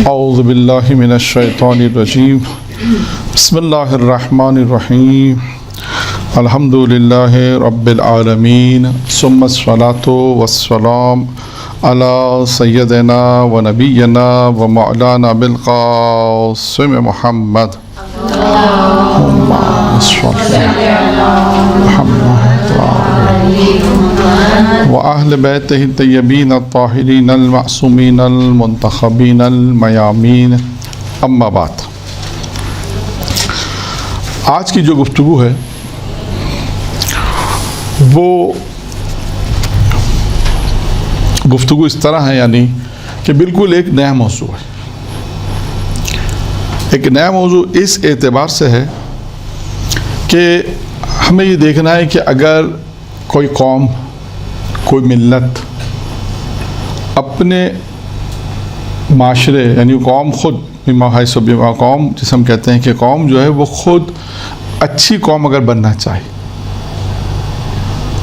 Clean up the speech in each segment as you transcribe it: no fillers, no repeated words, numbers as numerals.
اعوذ باللہ من الشیطان الرجیم بسم اللہ الرحمن الرحیم الحمد للہ رب العالمین ثم الصلاة والسلام علی سیدنا و نبینا و مولانا بالقاسم محمد اللہم صل علی محمد وأهل بیتہ الطیبین الطاہرین المعصومین المنتخبین المیامین اما بعد۔ آج کی جو گفتگو ہے وہ گفتگو اس طرح ہے، یعنی کہ بالکل ایک نیا موضوع ہے۔ ایک نیا موضوع اس اعتبار سے ہے کہ ہمیں یہ دیکھنا ہے کہ اگر کوئی قوم، کوئی ملت اپنے معاشرے، یعنی قوم خود قوم جسے ہم کہتے ہیں کہ قوم جو ہے وہ خود اچھی قوم اگر بننا چاہے،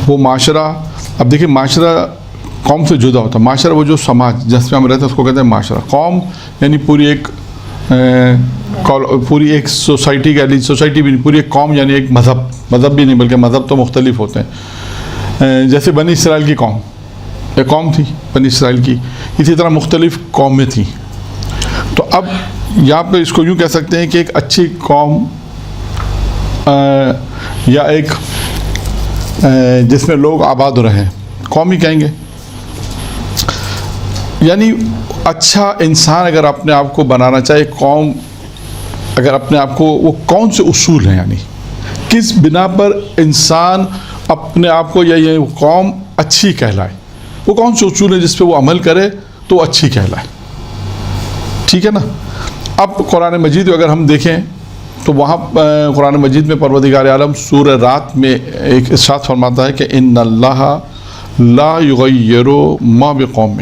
وہ معاشرہ، اب دیکھیں معاشرہ قوم سے جدا ہوتا ہے۔ معاشرہ وہ جو سماج جس میں ہم رہتے ہیں اس کو کہتے ہیں معاشرہ۔ قوم یعنی پوری ایک سوسائٹی کا، سوسائٹی بھی نہیں، پوری ایک قوم، یعنی ایک مذہب بھی نہیں، بلکہ مذہب تو مختلف ہوتے ہیں۔ جیسے بنی اسرائیل کی قوم ایک قوم تھی بنی اسرائیل کی، اسی طرح مختلف قومیں تھیں۔ تو اب یہاں پہ اس کو یوں کہہ سکتے ہیں کہ ایک اچھی قوم یا ایک جس میں لوگ آباد رہیں، قوم ہی کہیں گے۔ یعنی اچھا انسان اگر اپنے آپ کو بنانا چاہے، قوم اگر اپنے آپ کو، وہ کون سے اصول ہیں، یعنی کس بنا پر انسان اپنے آپ کو یا یہ قوم اچھی کہلائے، وہ کون سے اصول ہیں جس پہ وہ عمل کرے تو اچھی کہلائے، ٹھیک ہے نا۔ اب قرآن مجید اگر ہم دیکھیں تو وہاں قرآن مجید میں پروردگار عالم سورہ رات میں ایک ارشاد فرماتا ہے کہ ان اللہ لا یغیر ما بقوم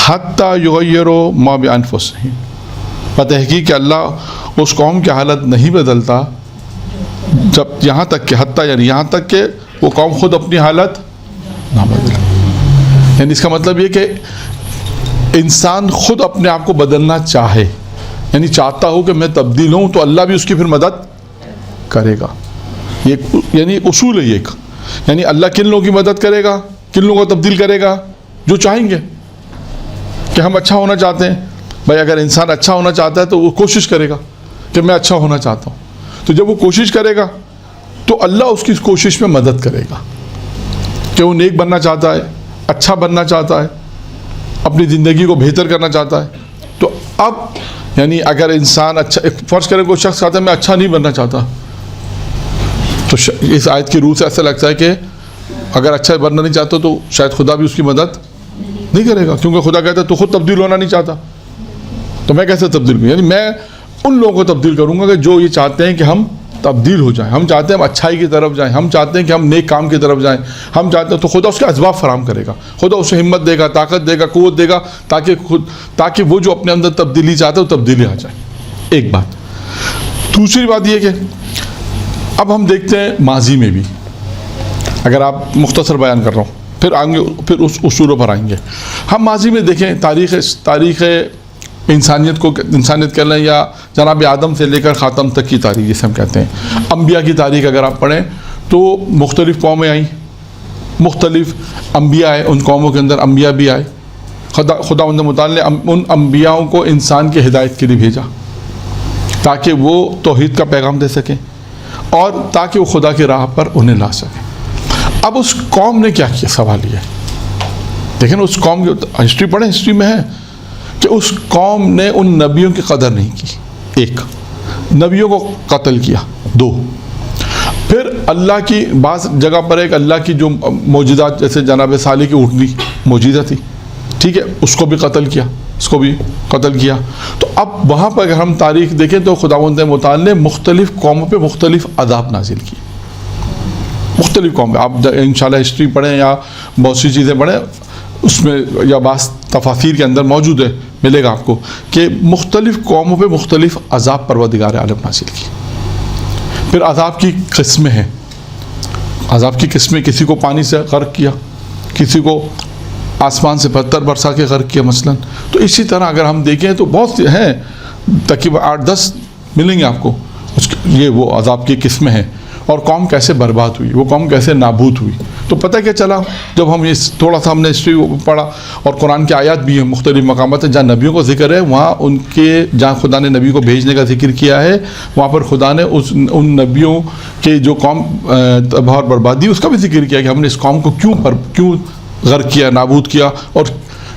حتی یغیر ما بانفسہم، بتحقیق کہ اللہ اس قوم کی حالت نہیں بدلتا جب یہاں تک کہ حتیٰ، یعنی یہاں تک کہ وہ قوم خود اپنی حالت نہ بدلے۔ یعنی اس کا مطلب یہ کہ انسان خود اپنے آپ کو بدلنا چاہے، یعنی چاہتا ہو کہ میں تبدیل ہوں تو اللہ بھی اس کی پھر مدد کرے گا۔ یہ یعنی اصول ہے یہ ایک، یعنی اللہ کن لوگوں کی مدد کرے گا، کن لوگوں کو تبدیل کرے گا؟ جو چاہیں گے کہ ہم اچھا ہونا چاہتے ہیں۔ بھائی اگر انسان اچھا ہونا چاہتا ہے تو وہ کوشش کرے گا کہ میں اچھا ہونا چاہتا ہوں، تو جب وہ کوشش کرے گا تو اللہ اس کی کوشش میں مدد کرے گا کہ وہ نیک بننا چاہتا ہے، اچھا بننا چاہتا ہے، اپنی زندگی کو بہتر کرنا چاہتا ہے۔ تو اب یعنی اگر انسان اچھا، فرض کرے کوئی شخص کہتا ہے میں اچھا نہیں بننا چاہتا، تو اس آیت کی روح سے ایسا لگتا ہے کہ اگر اچھا بننا نہیں چاہتا تو شاید خدا بھی اس کی مدد نہیں کرے گا، کیونکہ خدا کہتا ہے تو خود تبدیل ہونا نہیں چاہتا تو میں کیسے تبدیل کروں؟ یعنی میں ان لوگوں کو تبدیل کروں گا کہ جو یہ چاہتے ہیں کہ ہم تبدیل ہو جائیں، ہم چاہتے ہیں ہم اچھائی کی طرف جائیں، ہم چاہتے ہیں کہ ہم نیک کام کی طرف جائیں، ہم چاہتے ہیں تو خدا اس کے اسباب فراہم کرے گا، خدا اسے ہمت دے گا، طاقت دے گا، قوت دے گا، تاکہ وہ جو اپنے اندر تبدیلی چاہتا ہے وہ تبدیلی آ جائے۔ ایک بات۔ دوسری بات یہ کہ اب ہم دیکھتے ہیں ماضی میں بھی، اگر آپ مختصر بیان کر رہا ہوں، پھر آئیں گے، پھر اس اصولوں پر آئیں گے۔ ہم ماضی میں دیکھیں تاریخ انسانیت کہہ لیں یا جناب آدم سے لے کر خاتم تک کی تاریخ جسے ہم کہتے ہیں، انبیاء کی تاریخ اگر آپ پڑھیں تو مختلف قومیں آئیں، مختلف انبیاء آئے، ان قوموں کے اندر انبیاء بھی آئے۔ خداوند متعال نے ان انبیاءوں کو انسان کی ہدایت کے لیے بھیجا تاکہ وہ توحید کا پیغام دے سکیں اور تاکہ وہ خدا کی راہ پر انہیں لا سکیں۔ اب اس قوم نے کیا کیا؟ سوال یہ دیکھیں نا، اس قوم کی ہسٹری پڑھیں، ہسٹری میں ہے کہ اس قوم نے ان نبیوں کی قدر نہیں کی، ایک، نبیوں کو قتل کیا، دو، پھر اللہ کی بعض جگہ پر ایک اللہ کی جو معجزات، جیسے جناب صالح کی اونٹنی معجزہ تھی، ٹھیک ہے، اس کو بھی قتل کیا، اس کو بھی قتل کیا۔ تو اب وہاں پر اگر ہم تاریخ دیکھیں تو خداوند متعال نے مختلف قوموں پہ مختلف عذاب نازل کی، مختلف قوم پہ۔ آپ انشاءاللہ ہسٹری پڑھیں یا بہت سی چیزیں پڑھیں، اس میں یا بعض تفاسیر کے اندر موجود ہے، ملے گا آپ کو کہ مختلف قوموں پہ مختلف عذاب پروردگار عالم نازل کی۔ پھر عذاب کی قسمیں ہیں، عذاب کی قسمیں، کسی کو پانی سے غرق کیا، کسی کو آسمان سے پتھر برسا کے غرق کیا مثلاً. تو اسی طرح اگر ہم دیکھیں تو بہت سے ہیں، تقریباً 8-10 ملیں گے آپ کو یہ وہ عذاب کی قسمیں ہیں، اور قوم کیسے برباد ہوئی، وہ قوم کیسے نابود ہوئی. تو پتہ کیا چلا جب ہم یہ تھوڑا سا ہم نے ہسٹری پڑھا، اور قرآن کی آیات بھی ہیں مختلف مقامات ہیں جہاں نبیوں کو ذکر ہے، وہاں ان کے جہاں خدا نے نبی کو بھیجنے کا ذکر کیا ہے، وہاں پر خدا نے ان نبیوں کے جو قوم تباہ اور بربادی اس کا بھی ذکر کیا کہ ہم نے اس قوم کو کیوں غرق کیا، نابود کیا، اور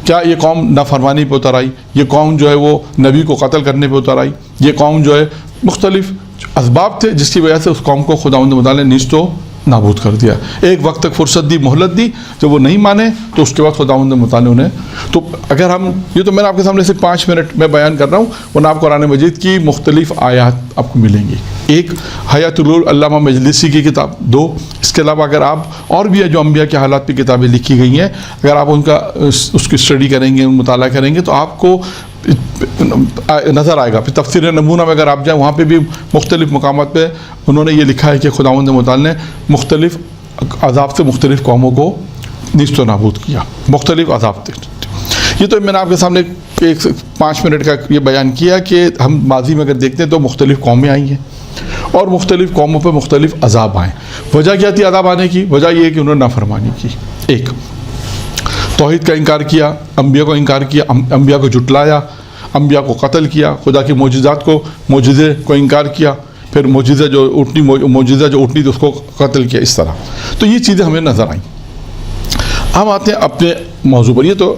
کیا یہ قوم نافرمانی پہ اتر آئی، یہ قوم جو ہے وہ نبی کو قتل کرنے پہ اتر آئی، یہ قوم جو ہے مختلف اسباب تھے جس کی وجہ سے اس قوم کو خداوند متعال نے نیست و نابود کر دیا. ایک وقت تک فرصت دی، مہلت دی، جب وہ نہیں مانے تو اس کے بعد خداوند متعال نے انہیں. تو اگر ہم یہ تو میں نے آپ کے سامنے صرف 5 منٹ میں بیان کر رہا ہوں، ورنہ آپ قرآن مجید کی مختلف آیات آپ کو ملیں گی. ایک حیات العلامہ مجلسی کی کتاب، 2 اس کے علاوہ اگر آپ اور بھی ہے جو انبیاء کے حالات پہ کتابیں لکھی گئی ہیں، اگر آپ ان کا اس کی اسٹڈی کریں گے، مطالعہ کریں گے تو آپ کو نظر آئے گا. پھر تفسیر نمونہ میں اگر آپ جائیں وہاں پہ بھی مختلف مقامات پہ انہوں نے یہ لکھا ہے کہ خداوند متعال نے مختلف عذاب سے مختلف قوموں کو نیست و نابود کیا، مختلف عذاب تھے. یہ تو میں نے آپ کے سامنے 5 منٹ کا یہ بیان کیا کہ ہم ماضی میں اگر دیکھتے ہیں تو مختلف قومیں آئی ہیں اور مختلف قوموں پہ مختلف عذاب آئیں. وجہ کیا تھی عذاب آنے کی؟ وجہ یہ ہے کہ انہوں نے نافرمانی کی. ایک، توحید کا انکار کیا، انبیاء کو انکار کیا، انبیاء کو جھٹلایا، انبیاء کو قتل کیا، خدا کی معجزے کو انکار کیا، پھر معجزہ جو اٹھنی تھی اس کو قتل کیا. اس طرح تو یہ چیزیں ہمیں نظر آئیں. ہم آتے ہیں اپنے موضوع پر. یہ تو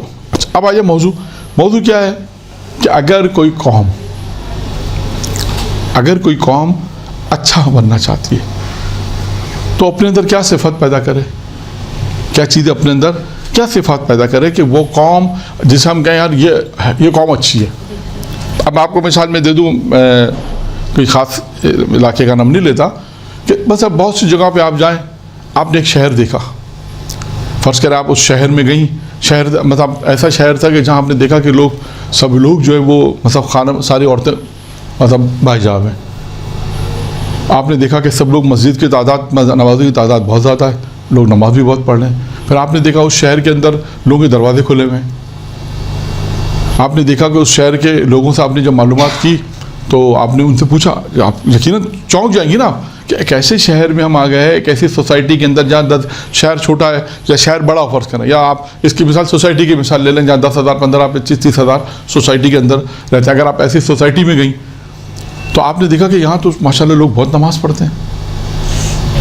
اب آئیے موضوع کیا ہے کہ اگر کوئی قوم اچھا بننا چاہتی ہے تو اپنے اندر کیا صفات پیدا کرے، کیا چیزیں اپنے اندر کیا صفات پیدا کرے کہ وہ قوم جسے ہم کہیں یار یہ قوم اچھی ہے. اب آپ کو مثال میں دے دوں، کوئی خاص علاقے کا نام نہیں لیتا، کہ بس اب بہت سی جگہ پہ آپ جائیں، آپ نے ایک شہر دیکھا، فرض کریں آپ اس شہر میں گئیں، شہر مطلب ایسا شہر تھا کہ جہاں آپ نے دیکھا کہ سب لوگ جو ہے وہ مطلب ساری عورتیں مطلب باحجاب ہیں. آپ نے دیکھا کہ سب لوگ مسجد کی تعداد، نمازوں کی تعداد بہت زیادہ ہے، لوگ نماز بھی بہت پڑھ رہے ہیں. پھر آپ نے دیکھا اس شہر کے اندر لوگوں کے دروازے کھلے ہوئے ہیں. آپ نے دیکھا کہ اس شہر کے لوگوں سے آپ نے جب معلومات کی تو آپ نے ان سے پوچھا، آپ یقیناً چونک جائیں گی نا کہ ایک ایسے شہر میں ہم آ گئے ہیں، ایک ایسی سوسائٹی کے اندر جہاں شہر چھوٹا ہے یا شہر بڑا فرض کریں، یا آپ اس کی مثال سوسائٹی کی مثال لے لیں جہاں 10,000 15 25 30,000 سوسائٹی کے اندر رہتے ہیں. اگر آپ ایسی سوسائٹی میں گئیں تو آپ نے دیکھا کہ یہاں تو ماشاءاللہ لوگ بہت نماز پڑھتے ہیں.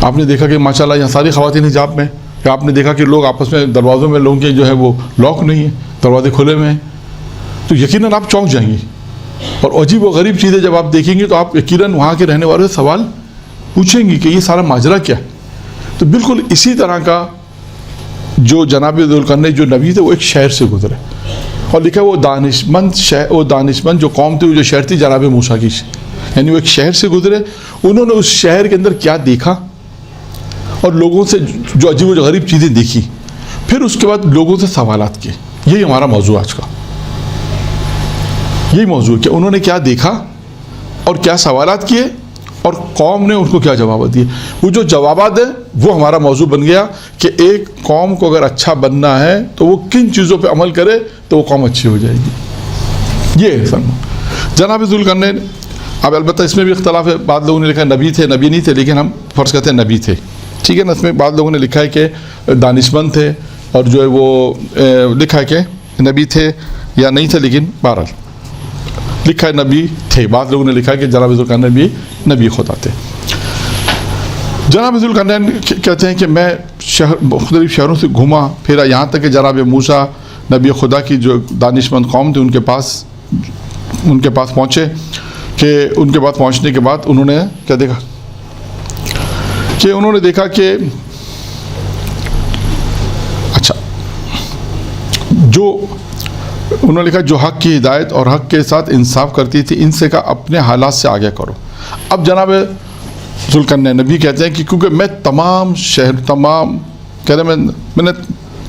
آپ نے دیکھا کہ ماشاءاللہ یہاں ساری خواتین حجاب میں، یا آپ نے دیکھا کہ لوگ آپس میں دروازوں میں لوگوں کے جو ہے وہ لاک نہیں ہے، دروازے کھلے ہوئے ہیں. تو یقیناً آپ چونک جائیں گے، اور عجیب و غریب چیزیں جب آپ دیکھیں گے تو آپ یقیناً وہاں کے رہنے والوں سے سوال پوچھیں گے کہ یہ سارا ماجرا کیا ہے. تو بالکل اسی طرح کا جو جناب ذوالقرنین جو نبی تھے وہ ایک شہر سے گزرے، اور لکھا وہ دانشمند جو قوم تھی، وہ جو شہر تھی جناب موسیٰ کی، یعنی وہ ایک شہر سے گزرے. انہوں نے اس شہر کے اندر کیا دیکھا اور لوگوں سے جو عجیب و غریب چیزیں دیکھی، پھر اس کے بعد لوگوں سے سوالات کیے. یہی ہمارا موضوع آج کا، یہی موضوع کہ انہوں نے کیا دیکھا اور کیا سوالات کیے اور قوم نے ان کو کیا جوابات دیے. وہ جو جوابات ہیں وہ ہمارا موضوع بن گیا کہ ایک قوم کو اگر اچھا بننا ہے تو وہ کن چیزوں پہ عمل کرے تو وہ قوم اچھی ہو جائے گی. یہ ہے سن جناب ذوالقرنین. اب البتہ اس میں بھی اختلاف ہے، بعض لوگوں نے لکھا نبی تھے، نبی نہیں تھے، لیکن ہم فرض کرتے ہیں نبی تھے، ٹھیک ہے نا. اس میں بعض لوگوں نے لکھا ہے کہ دانشمند تھے، اور جو ہے وہ لکھا ہے کہ نبی تھے یا نہیں تھے، لیکن بہرحال لکھا ہے نبی تھے. بعض لوگوں نے لکھا ہے کہ جناب ذوالقرنین بھی نبی خدا تھے. جناب ذوالقرنین کہتے ہیں کہ میں مختلف شہروں سے گھوما پھرا، یہاں تک کہ جناب موسیٰ نبی خدا کی جو دانشمند قوم تھی ان کے پاس پہنچے. کہ ان کے پاس پہنچنے کے بعد انہوں نے کیا دیکھا کہ انہوں نے دیکھا کہ اچھا جو انہوں نے لکھا جو حق کی ہدایت اور حق کے ساتھ انصاف کرتی تھی، ان سے کہا اپنے حالات سے آگے کرو. اب جناب ذوالقرنین نبی کہتے ہیں کہ کیونکہ میں تمام میں نے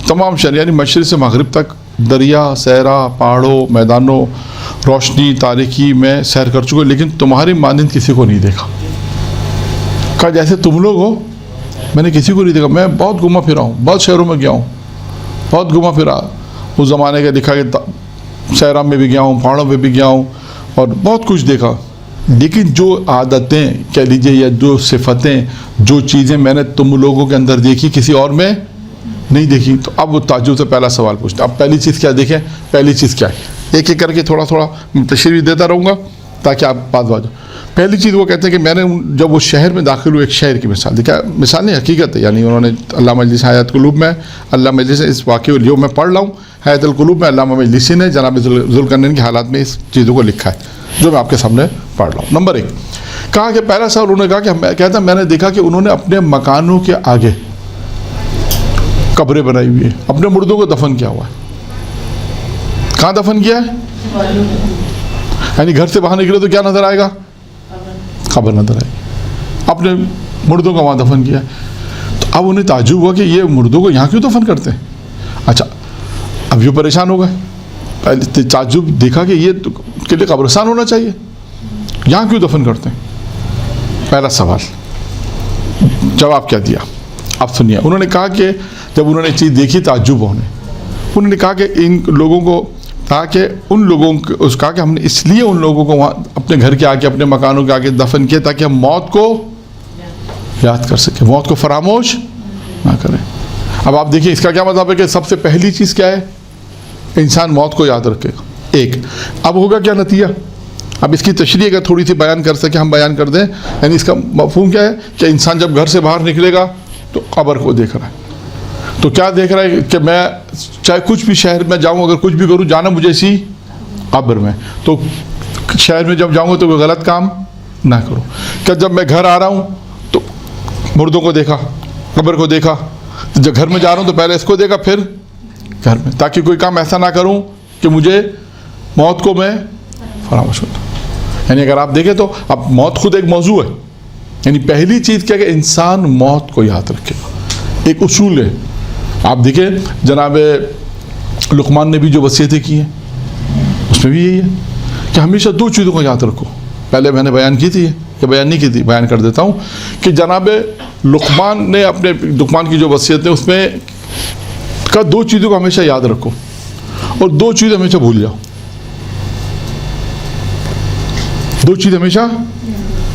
تمام شہر یعنی مشرق سے مغرب تک دریا، صحرا، پہاڑوں، میدانوں، روشنی، تاریکی میں سیر کر چکے، لیکن تمہاری مانند کسی کو نہیں دیکھا. کہا جیسے تم لوگ ہو میں نے کسی کو نہیں دیکھا. میں بہت گھوما پھرا ہوں، بہت شہروں میں گیا ہوں، بہت گھوما پھرا، اس زمانے کا دکھا کہ صحرا میں بھی گیا ہوں، پہاڑوں میں بھی گیا ہوں اور بہت کچھ دیکھا، لیکن جو عادتیں کہہ لیجیے یا جو صفتیں، جو چیزیں میں نے تم لوگوں کے اندر دیکھی کسی اور میں نہیں دیکھی. تو اب وہ تعجب سے پہلا سوال پوچھتا. اب پہلی چیز کیا دیکھیں؟ پہلی چیز کیا ہے؟ ایک ایک کر کے تھوڑا تھوڑا تشریح دیتا رہوں گا تاکہ آپ بات بات. پہلی چیز وہ کہتے ہیں کہ میں نے جب وہ شہر میں داخل ہوئے، ایک شہر کی مثال دیکھا، مثال نہیں حقیقت ہے. یعنی انہوں نے علامہ مجلسی حیات القلوب میں، علامہ مجلسی اس واقعے جو میں پڑھ رہا ہوں حیات القلوب میں، علامہ مجلسی نے جناب ذوالقرنین کے حالات میں اس چیزوں کو لکھا ہے جو میں آپ کے سامنے پڑھ رہا ہوں. نمبر 1 کہا کہ پہلا سوال انہوں نے کہا کہ کہتا میں نے دیکھا کہ انہوں نے اپنے مکانوں کے آگے قبریں بنائی ہوئی ہیں، اپنے مردوں کو دفن کیا ہوا ہے. کہاں دفن کیا ہے؟ یعنی گھر سے باہر نکلے تو کیا نظر آئے گا؟ قبر نظر آئے گی. اپنے مردوں کو وہاں دفن کیا ہے. تو اب انہیں تعجب ہوا کہ یہ مردوں کو یہاں کیوں دفن کرتے ہیں؟ اچھا اب یہ پریشان ہو گئے. پہلے تعجب دیکھا کہ یہ کے لیے قبرستان ہونا چاہیے، یہاں کیوں دفن کرتے ہیں؟ پہلا سوال. جواب کیا دیا آپ سنیے. انہوں نے کہا کہ جب انہوں نے چیز دیکھی تعجب ہونے، انہوں نے کہا کہ ان لوگوں کو، تاکہ ان لوگوں کو، اس کہا کہ ہم نے اس لیے ان لوگوں کو وہاں اپنے گھر کے آگے، اپنے مکانوں کے آگے دفن کیا تاکہ ہم موت کو یاد کر سکیں، موت کو فراموش نہ کریں. اب آپ دیکھیں اس کا کیا مطلب ہے کہ سب سے پہلی چیز کیا ہے؟ انسان موت کو یاد رکھے گا. ایک اب ہوگا کیا نتیجہ؟ اب اس کی تشریح اگر تھوڑی سی بیان کر سکیں، ہم بیان کر دیں. یعنی اس کا مفہوم کیا ہے کہ انسان جب گھر سے باہر نکلے گا تو قبر کو دیکھ رہا ہے. تو کیا دیکھ رہا ہے کہ میں چاہے کچھ بھی شہر میں جاؤں، اگر کچھ بھی کروں، جانا مجھے اسی قبر میں. تو شہر میں جب جاؤں گا تو کوئی غلط کام نہ کروں. کہ جب میں گھر آ رہا ہوں تو مردوں کو دیکھا، قبر کو دیکھا. جب گھر میں جا رہا ہوں تو پہلے اس کو دیکھا پھر گھر میں، تاکہ کوئی کام ایسا نہ کروں کہ مجھے موت کو میں فراموش ہوتا. یعنی اگر آپ دیکھیں تو اب موت خود ایک موضوع ہے. یعنی پہلی چیز کیا کہ انسان موت کو یاد رکھے. ایک اصول ہے. آپ دیکھیں جناب لقمان نے بھی جو وصیتیں کی ہیں اس میں بھی یہی ہے کہ ہمیشہ 2 چیزوں کو یاد رکھو. پہلے میں نے بیان کی تھی کہ بیان نہیں کی تھی، بیان کر دیتا ہوں کہ جناب لقمان نے اپنے، لقمان کی جو وصیت ہے اس میں کا 2 چیزوں کو ہمیشہ یاد رکھو اور 2 چیزیں ہمیشہ بھول جاؤ. 2 چیزیں ہمیشہ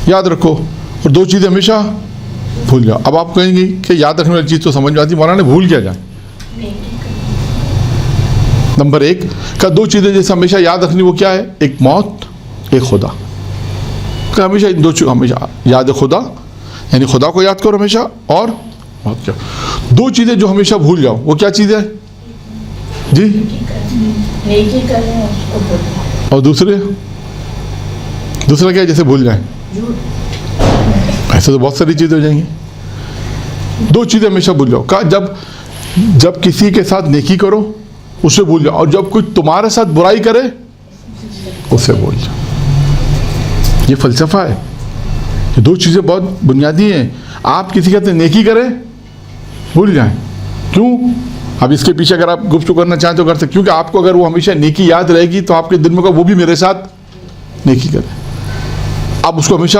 یاد رکھو اور 2 چیزیں ہمیشہ بھول جاؤ. اب آپ کہیں گے کہ یاد رکھنے والی چیز تو سمجھ میں آتی، مولانا بھول کیا جائے؟ نمبر 1 کا 2 چیزیں جیسے ہمیشہ یاد رکھنی، وہ کیا ہے؟ ایک موت، ایک خدا. کہ ہمیشہ ان 2 چیزوں ہمیشہ یاد خدا، یعنی خدا کو یاد کرو ہمیشہ، اور موت کیا. 2 چیزیں جو ہمیشہ بھول جاؤ وہ کیا چیز ہے جی؟ اور دوسرا کیا ہے جیسے بھول جائیں؟ ایسے تو بہت ساری چیزیں ہو جائیں گی. 2 چیزیں ہمیشہ بھول جاؤ. کہا جب کسی کے ساتھ نیکی کرو اسے بھول جاؤ، اور جب کوئی تمہارے ساتھ برائی کرے اسے بھول جاؤ. یہ فلسفہ ہے. یہ 2 چیزیں بہت بنیادی ہیں. آپ کسی کے ساتھ نیکی کریں بھول جائیں. کیوں؟ اب اس کے پیچھے اگر آپ گفتگو کرنا چاہیں تو کر سکتے، کیونکہ آپ کو اگر وہ ہمیشہ نیکی یاد رہے گی تو آپ کے دل میں وہ بھی میرے ساتھ نیکی کرے. آپ اس کو ہمیشہ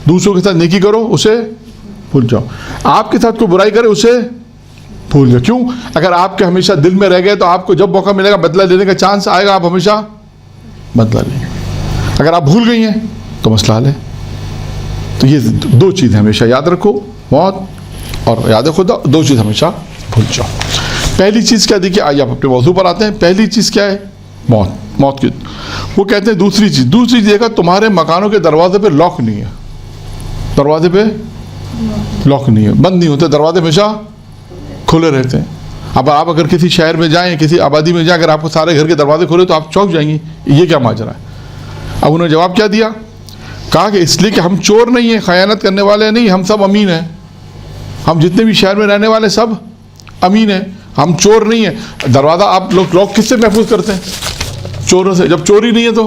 دوسروں کے ساتھ نیکی کرو اسے بھول جاؤ. آپ کے ساتھ کوئی برائی کرے اسے بھول جاؤ. کیوں؟ اگر آپ کے ہمیشہ دل میں رہ گئے تو آپ کو جب موقع ملے گا بدلہ لینے کا چانس آئے گا، آپ ہمیشہ بدلہ لیں گے. اگر آپ بھول گئی ہیں تو مسئلہ حل ہے. تو یہ 2 چیزیں ہمیشہ یاد رکھو، موت اور یاد خدا. 2 چیز ہمیشہ بھول جاؤ. پہلی چیز کیا؟ دیکھیے آئیے آپ اپنے موضوع پر آتے ہیں. پہلی چیز کیا ہے؟ موت کی. وہ کہتے ہیں دوسری چیز دیکھا تمہارے مکانوں کے دروازے پہ لاک نہیں ہے. دروازے پہ لاک نہیں ہے، بند نہیں ہوتے، دروازے ہمیشہ کھلے رہتے ہیں. اب آپ اگر کسی شہر میں جائیں، کسی آبادی میں جائیں، اگر آپ کو سارے گھر کے دروازے کھولے تو آپ چونک جائیں گی یہ کیا ماجرا ہے. اب انہوں نے جواب کیا دیا؟ کہا کہ اس لیے کہ ہم چور نہیں ہیں، خیانت کرنے والے نہیں، ہم سب امین ہیں. ہم جتنے بھی شہر میں رہنے والے سب امین ہیں، ہم چور نہیں ہیں. دروازہ آپ لوگ لاک کس سے محفوظ کرتے ہیں؟ چوروں سے. جب چوری نہیں ہے تو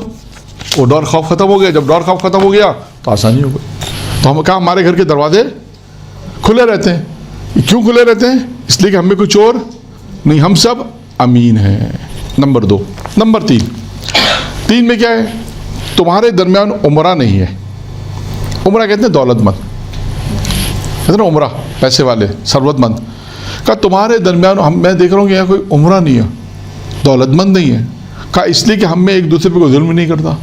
وہ ڈر خوف ختم ہو گیا. جب ڈر خوف ختم ہو گیا تو آسانی ہو گئی. تو ہم کہا ہمارے گھر کے دروازے کھلے رہتے ہیں. کیوں کھلے رہتے ہیں؟ اس لیے کہ ہمیں کوئی چور نہیں، ہم سب امین ہیں. نمبر 2. نمبر 3 میں کیا ہے؟ تمہارے درمیان عمرہ نہیں ہے. عمرہ کہتے ہیں دولت مند، کہتے ہیں نا عمرہ پیسے والے، ثروت مند. کہا تمہارے درمیان میں دیکھ رہا ہوں کہ یہاں کوئی عمرہ نہیں ہے. دولت مند نہیں ہے. کہا اس لیے کہ ہم میں ایک دوسرے پہ کوئی ظلم نہیں کرتا.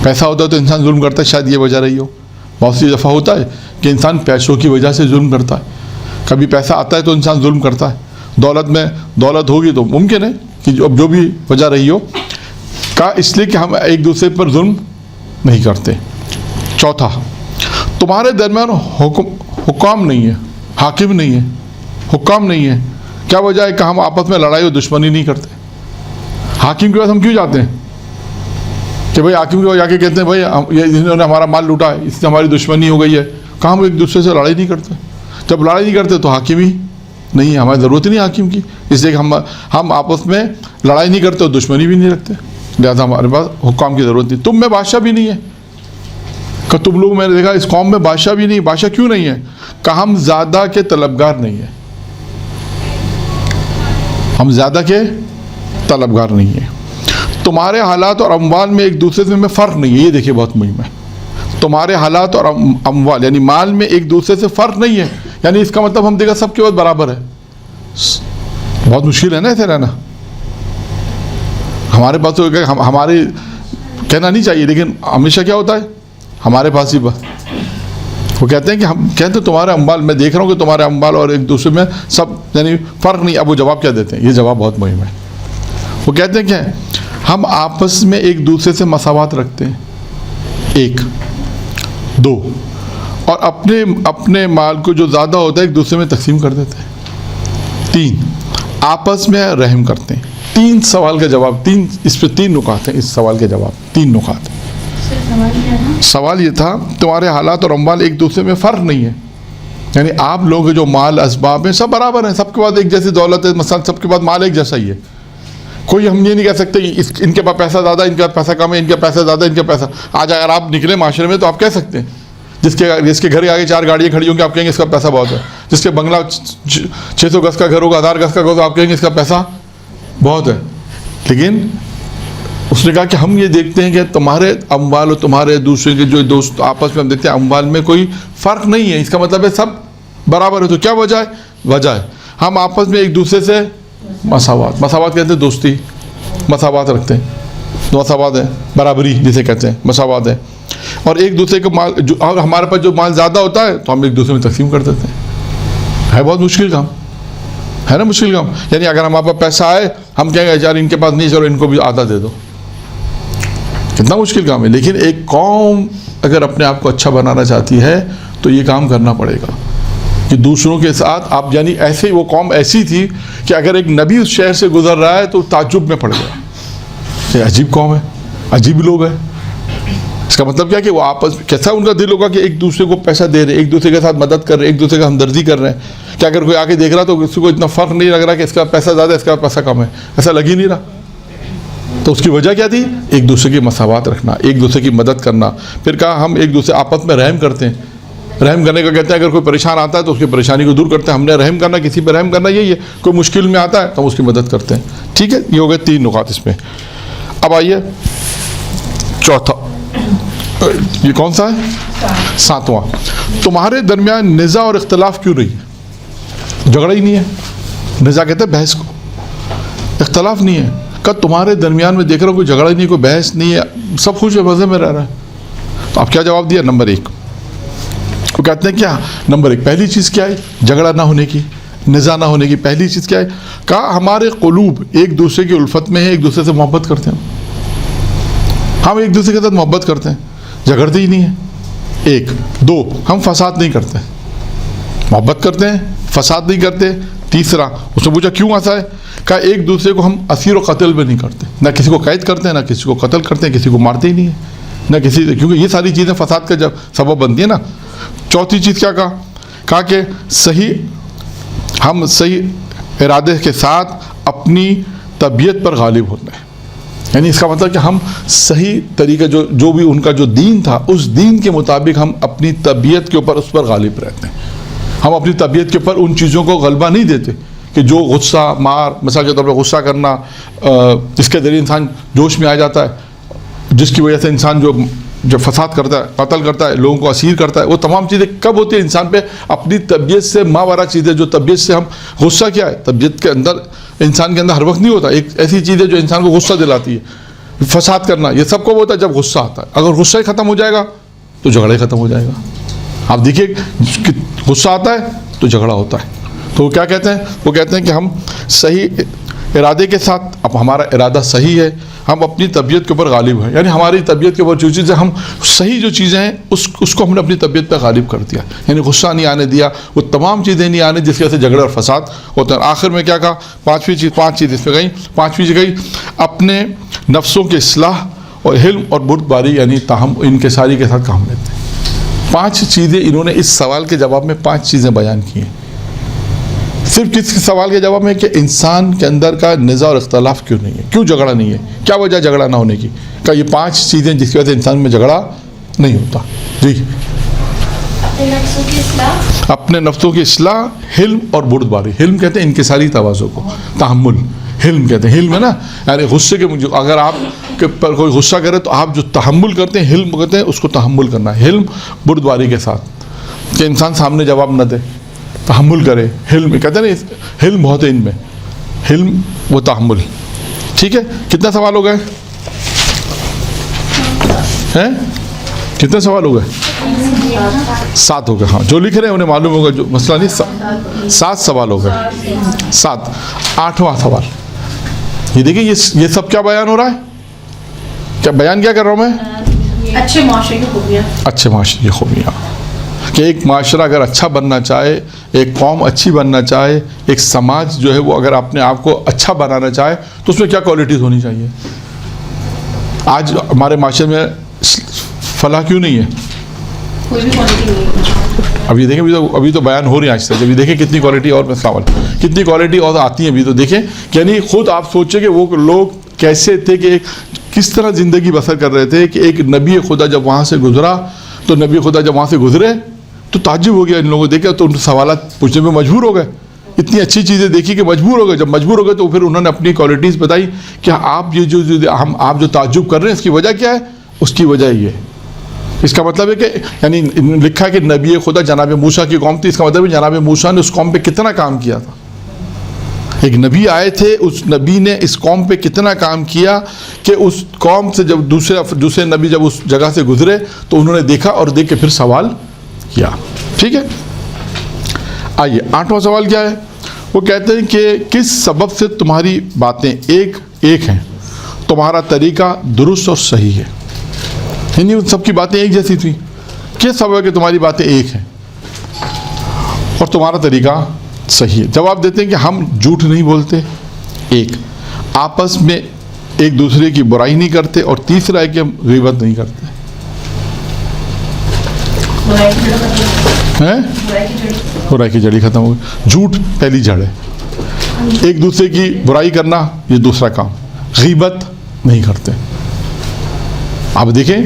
پیسہ ہوتا ہے تو انسان ظلم کرتا ہے, شاید یہ وجہ رہی ہو. بہت سی دفعہ ہوتا ہے کہ انسان پیسوں کی وجہ سے ظلم کرتا ہے. کبھی پیسہ آتا ہے تو انسان ظلم کرتا ہے. دولت ہوگی تو ممکن ہے کہ جو بھی وجہ رہی ہو. کہا اس لیے کہ ہم ایک دوسرے پر ظلم نہیں کرتے. چوتھا, تمہارے درمیان حکام نہیں ہے, حاکم نہیں ہے, حکام نہیں ہے. کیا وجہ ہے کہ ہم آپس میں لڑائی اور دشمنی نہیں کرتے. حاکم کے پاس ہم کیوں جاتے ہیں کہ بھائی حاکم کے پاس جا کے کہتے ہیں بھائی انہوں نے ہمارا مال لوٹا ہے, اس سے ہماری دشمنی ہو گئی ہے. کہاں ہم ایک دوسرے سے لڑائی نہیں کرتے. جب لڑائی نہیں کرتے تو حاکم ہی نہیں ہے, ہماری ضرورت ہی نہیں حاکم کی. اس لیے کہ ہم آپس میں لڑائی نہیں کرتے اور دشمنی بھی نہیں رکھتے, لہٰذا ہمارے پاس حکام کی ضرورت نہیں. تم میں بادشاہ بھی نہیں ہے. کہ تم لوگ, میں نے دیکھا اس قوم میں بادشاہ بھی نہیں. بادشاہ کیوں نہیں ہے؟ کہ ہم زیادہ کے طلبگار نہیں ہیں. ہم زیادہ کے طلبگار نہیں ہیں. تمہارے حالات اور اموال میں ایک دوسرے سے فرق نہیں ہے. یہ دیکھیے بہت مہم ہے. تمہارے حالات اور اموال یعنی مال میں ایک دوسرے سے فرق نہیں ہے. یعنی اس کا مطلب ہم دیکھا سب کے بعد برابر ہے. بہت مشکل ہے نا ایسے رہنا. ہمارے پاس تو ہمارے کہنا نہیں چاہیے, لیکن ہمیشہ کیا ہوتا ہے ہمارے پاس ہی بس. وہ کہتے ہیں کہ ہم کہتے ہیں تمہارے اموال, میں دیکھ رہا ہوں کہ تمہارے اموال اور ایک دوسرے میں سب یعنی فرق نہیں. اب وہ جواب کیا دیتے ہیں, یہ جواب بہت مہم ہے. وہ کہتے ہیں کہ ہم آپس میں ایک دوسرے سے مساوات رکھتے ہیں. 1 2 اور اپنے مال کو جو زیادہ ہوتا ہے ایک دوسرے میں تقسیم کر دیتے ہیں. 3 آپس میں رحم کرتے ہیں. 3 سوال کا جواب, اس پہ 3 نکات ہیں. اس سوال کے جواب 3 نکات ہیں. سوال یہ تھا تمہارے حالات اور اموال ایک دوسرے میں فرق نہیں ہے. یعنی آپ لوگوں کے جو مال اسباب ہیں سب برابر ہیں, سب کے پاس ایک جیسی دولت ہے, مثلا سب کے پاس مال ایک جیسا ہی ہے. کوئی ہم یہ نہیں کہہ سکتے ان کے پاس پیسہ زیادہ, ان کے پاس پیسہ کم ہے, ان کے پیسے زیادہ, ان کے پیسہ. آج اگر آپ نکلے معاشرے میں تو آپ کہہ سکتے ہیں جس کے گھر کے آگے 4 گاڑیاں کھڑی ہوں گی آپ کہیں گے اس کا پیسہ بہت ہے. جس کے بنگلہ 600 گز کا گھر ہوگا, 1000 گز کا گھر ہوگا, آپ کہیں گے اس کا پیسہ بہت ہے. لیکن اس نے کہا کہ ہم یہ دیکھتے ہیں کہ تمہارے اموال اور تمہارے دوسرے کے جو دوست آپس میں ہم دیکھتے ہیں اموال میں کوئی فرق نہیں ہے. اس کا مطلب ہے سب برابر ہے. تو کیا وجہ ہے؟ وجہ ہے ہم آپس میں ایک دوسرے سے مساوات کہتے ہیں, دوستی مساوات رکھتے ہیں. مساوات ہے برابری جسے کہتے ہیں, مساوات ہے. اور ایک دوسرے کو مال اور ہمارے پاس جو مال زیادہ ہوتا ہے تو ہم ایک دوسرے میں تقسیم کر دیتے ہیں. ہے بہت مشکل کام ہے نا, مشکل کام. یعنی اگر ہمارے پاس پیسہ آئے ہم کہیں گے یار ان کے پاس نہیں, چلو ان کو بھی آدھا دے دو. کتنا مشکل کام ہے. لیکن ایک قوم اگر اپنے آپ کو اچھا بنانا چاہتی ہے تو یہ کام کرنا پڑے گا کہ دوسروں کے ساتھ آپ, یعنی ایسے وہ قوم ایسی تھی کہ اگر ایک نبی اس شہر سے گزر رہا ہے تو تعجب میں پڑ گیا کہ عجیب قوم ہے, عجیب لوگ ہیں. اس کا مطلب کیا کہ وہ آپس کیسا ان کا دل ہوگا کہ ایک دوسرے کو پیسہ دے رہے, ایک دوسرے کے ساتھ مدد کر رہے, ایک دوسرے کا ہمدردی کر رہے ہیں. کہ اگر کوئی آ کے دیکھ رہا تو کسی کو اتنا فرق نہیں لگ رہا کہ اس کا پیسہ زیادہ ہے اس کا پیسہ کم ہے, ایسا لگ ہی نہیں رہا. تو اس کی وجہ کیا تھی؟ ایک دوسرے کی مساوات رکھنا, ایک دوسرے کی مدد کرنا. پھر کہا ہم ایک دوسرے آپس میں رحم کرتے ہیں. رحم کرنے کا کہتے ہیں اگر کوئی پریشان آتا ہے تو اس کی پریشانی کو دور کرتے ہیں. ہم نے رحم کرنا, کسی پہ رحم کرنا یہی ہے. کوئی مشکل میں آتا ہے تو ہم اس کی مدد کرتے ہیں. ٹھیک ہے, یہ ہو گئے 3 نکات اس میں. اب آئیے چوتھا, یہ کون سا ہے؟ 7واں. تمہارے درمیان نزاع اور اختلاف کیوں رہی ہے؟ جھگڑا ہی نہیں ہے. نزاع کہتے ہیں بحث کو, اختلاف نہیں ہے. کہ تمہارے درمیان میں دیکھ رہا ہوں کوئی جھگڑا ہی نہیں, کوئی بحث نہیں ہے, سب خوش ہے, مزے میں رہ رہا ہے. تو آپ کیا جواب دیا؟ نمبر 1 وہ کہتے ہیں کیا نمبر 1 پہلی چیز کیا ہے جھگڑا نہ ہونے کی, نزاع نہ ہونے کی پہلی چیز کیا ہے؟ کہا ہمارے قلوب ایک دوسرے کی الفت میں ہے, ایک دوسرے سے محبت کرتے ہیں. ہم ایک دوسرے کے ساتھ محبت کرتے ہیں, جھگڑتے ہی نہیں ہیں. 1 2 ہم فساد نہیں کرتے, محبت کرتے ہیں, فساد نہیں کرتے. تیسرا اس نے پوچھا کیوں ایسا ہے؟ کہا ایک دوسرے کو ہم اسیر و قتل بھی نہیں کرتے, نہ کسی کو قید کرتے ہیں, نہ کسی کو قتل کرتے ہیں, کسی کو مارتے ہی نہیں ہیں, نہ کسی, کیونکہ یہ ساری چیزیں فساد کا جب سبب بنتی ہیں نا. چوتھی چیز کیا کہا کہ ہم صحیح ارادے کے ساتھ اپنی طبیعت پر غالب ہوتے ہیں. یعنی اس کا مطلب کہ ہم صحیح طریقے جو بھی ان کا جو دین تھا اس دین کے مطابق ہم اپنی طبیعت کے اوپر اس پر غالب رہتے ہیں. ہم اپنی طبیعت کے اوپر ان چیزوں کو غلبہ نہیں دیتے کہ جو غصہ مار, مثال کے طور پر غصہ کرنا جس کے ذریعے انسان جوش میں آ جاتا ہے, جس کی وجہ سے انسان جو فساد کرتا ہے, قتل کرتا ہے, لوگوں کو اسیر کرتا ہے, وہ تمام چیزیں کب ہوتی ہیں؟ انسان پہ اپنی طبیعت سے ماورا چیزیں, جو طبیعت سے ہم غصہ کیا ہے, طبیعت کے اندر انسان کے اندر ہر وقت نہیں ہوتا. ایک ایسی چیز ہے جو انسان کو غصہ دلاتی ہے. فساد کرنا یہ سب کو ہوتا ہے جب غصہ آتا ہے. اگر غصہ ہی ختم ہو جائے گا تو جھگڑا ہی ختم ہو جائے گا. آپ دیکھیے غصہ آتا ہے تو جھگڑا ہوتا ہے. تو وہ کیا کہتے ہیں؟ وہ کہتے ہیں کہ ہم صحیح ارادے کے ساتھ، اب ہمارا ارادہ صحیح ہے، ہم اپنی طبیعت کے اوپر غالب ہیں. یعنی ہماری طبیعت کے اوپر جو چیزیں ہم صحیح جو چیزیں ہیں اس کو ہم نے اپنی طبیعت پہ غالب کر دیا. یعنی غصہ نہیں آنے دیا، وہ تمام چیزیں نہیں آنے جس کی وجہ سے جھگڑے اور فساد ہوتے ہیں. آخر میں کیا کہا؟ پانچ چیز اس میں گئی. پانچویں چیز گئی اپنے نفسوں کی اصلاح اور حلم اور بردباری، یعنی تاہم انکساری کے ساتھ کام لیتے ہیں. 5 چیزیں انہوں نے اس سوال کے جواب میں 5 چیزیں بیان کی ہیں. صرف کس سوال کے جواب میں کہ انسان کے اندر کا نزاع اور اختلاف کیوں نہیں ہے، کیوں جھگڑا نہیں ہے، کیا وجہ جھگڑا نہ ہونے کی. کہ یہ 5 چیزیں جس کی وجہ سے انسان میں جھگڑا نہیں ہوتا. جی، اپنے نفسوں کی اصلاح، حلم اور بردباری. حلم کہتے ہیں انکساری توازن کو، تحمل. حلم کہتے ہیں، حلم ہے نا، یعنی غصے کے اگر آپ کے پر کوئی غصہ کرے تو آپ جو تحمل کرتے ہیں، حلم کہتے ہیں اس کو تحمل کرنا. حلم بردباری کے ساتھ کہ انسان سامنے جواب نہ دے، تحمل کرے. حلم کہتے ہیں نا، حلم بہت ہے ان میں، حلم و تحمل. ٹھیک ہے، کتنا سوال ہو گئے ہیں؟ کتنے سوال ہو گئے؟ 7 ہو گئے. ہاں، جو لکھ رہے ہیں انہیں معلوم ہوگا، جو مسئلہ نہیں. 7 سوال ہو گئے. 7. 8واں سوال یہ دیکھیں، یہ سب کیا بیان ہو رہا ہے؟ کیا بیان کیا کر رہا ہوں میں؟ اچھے معاشرے کی خوبیاں. اچھے معاشرے کی خوبیاں. کہ ایک معاشرہ اگر اچھا بننا چاہے، ایک قوم اچھی بننا چاہے، ایک سماج جو ہے وہ اگر اپنے آپ کو اچھا بنانا چاہے تو اس میں کیا کوالٹیز ہونی چاہیے؟ آج ہمارے معاشرے میں فلاح کیوں نہیں ہے؟ کوئی بھی کوالٹی نہیں ہے. ابھی دیکھیں، ابھی تو بیان ہو رہی ہے آج سے. جب دیکھیں کتنی کوالٹی اور مساوات، کتنی کوالٹی اور آتی ہیں ابھی تو دیکھیں. یعنی خود آپ سوچیں کہ وہ لوگ کیسے تھے، کہ کس طرح زندگی بسر کر رہے تھے. کہ ایک نبی خدا جب وہاں سے گزرا تو نبی خدا جب وہاں سے گزرے تو تعجب ہو گیا ان لوگوں کو دیکھا، تو ان سوالات پوچھنے میں مجبور ہو گئے. اتنی اچھی چیزیں دیکھی کہ مجبور ہو گئے. جب مجبور ہو گئے تو پھر انہوں نے اپنی کوالٹیز بتائی کہ آپ یہ جو آپ جو تعجب کر رہے ہیں اس کی وجہ کیا ہے؟ اس کی وجہ یہ. اس کا مطلب ہے کہ یعنی لکھا ہے کہ نبی خدا جناب موسیٰ کی قوم تھی. اس کا مطلب ہے جناب موسیٰ نے اس قوم پہ کتنا کام کیا تھا. ایک نبی آئے تھے، اس نبی نے اس قوم پہ کتنا کام کیا کہ اس قوم سے جب دوسرے نبی جب اس جگہ سے گزرے تو انہوں نے دیکھا اور دیکھ کے پھر سوال کیا. ٹھیک ہے، آئیے 8واں سوال کیا ہے؟ وہ کہتے ہیں کہ کس سبب سے تمہاری باتیں ایک ہیں، تمہارا طریقہ درست اور صحیح ہے. یعنی ان سب کی باتیں ایک جیسی تھیں. کیا سبب ہے کہ تمہاری باتیں ایک ہیں اور تمہارا طریقہ صحیح ہے؟ جواب دیتے ہیں کہ ہم جھوٹ نہیں بولتے، ایک آپس میں ایک دوسرے کی برائی نہیں کرتے، اور تیسرا ہے کہ ہم غیبت نہیں کرتے. برائی کی جڑی ختم ہو گئی. جھوٹ پہلی جڑ ہے. ایک دوسرے کی برائی کرنا یہ دوسرا کام. غیبت نہیں کرتے. آپ دیکھیں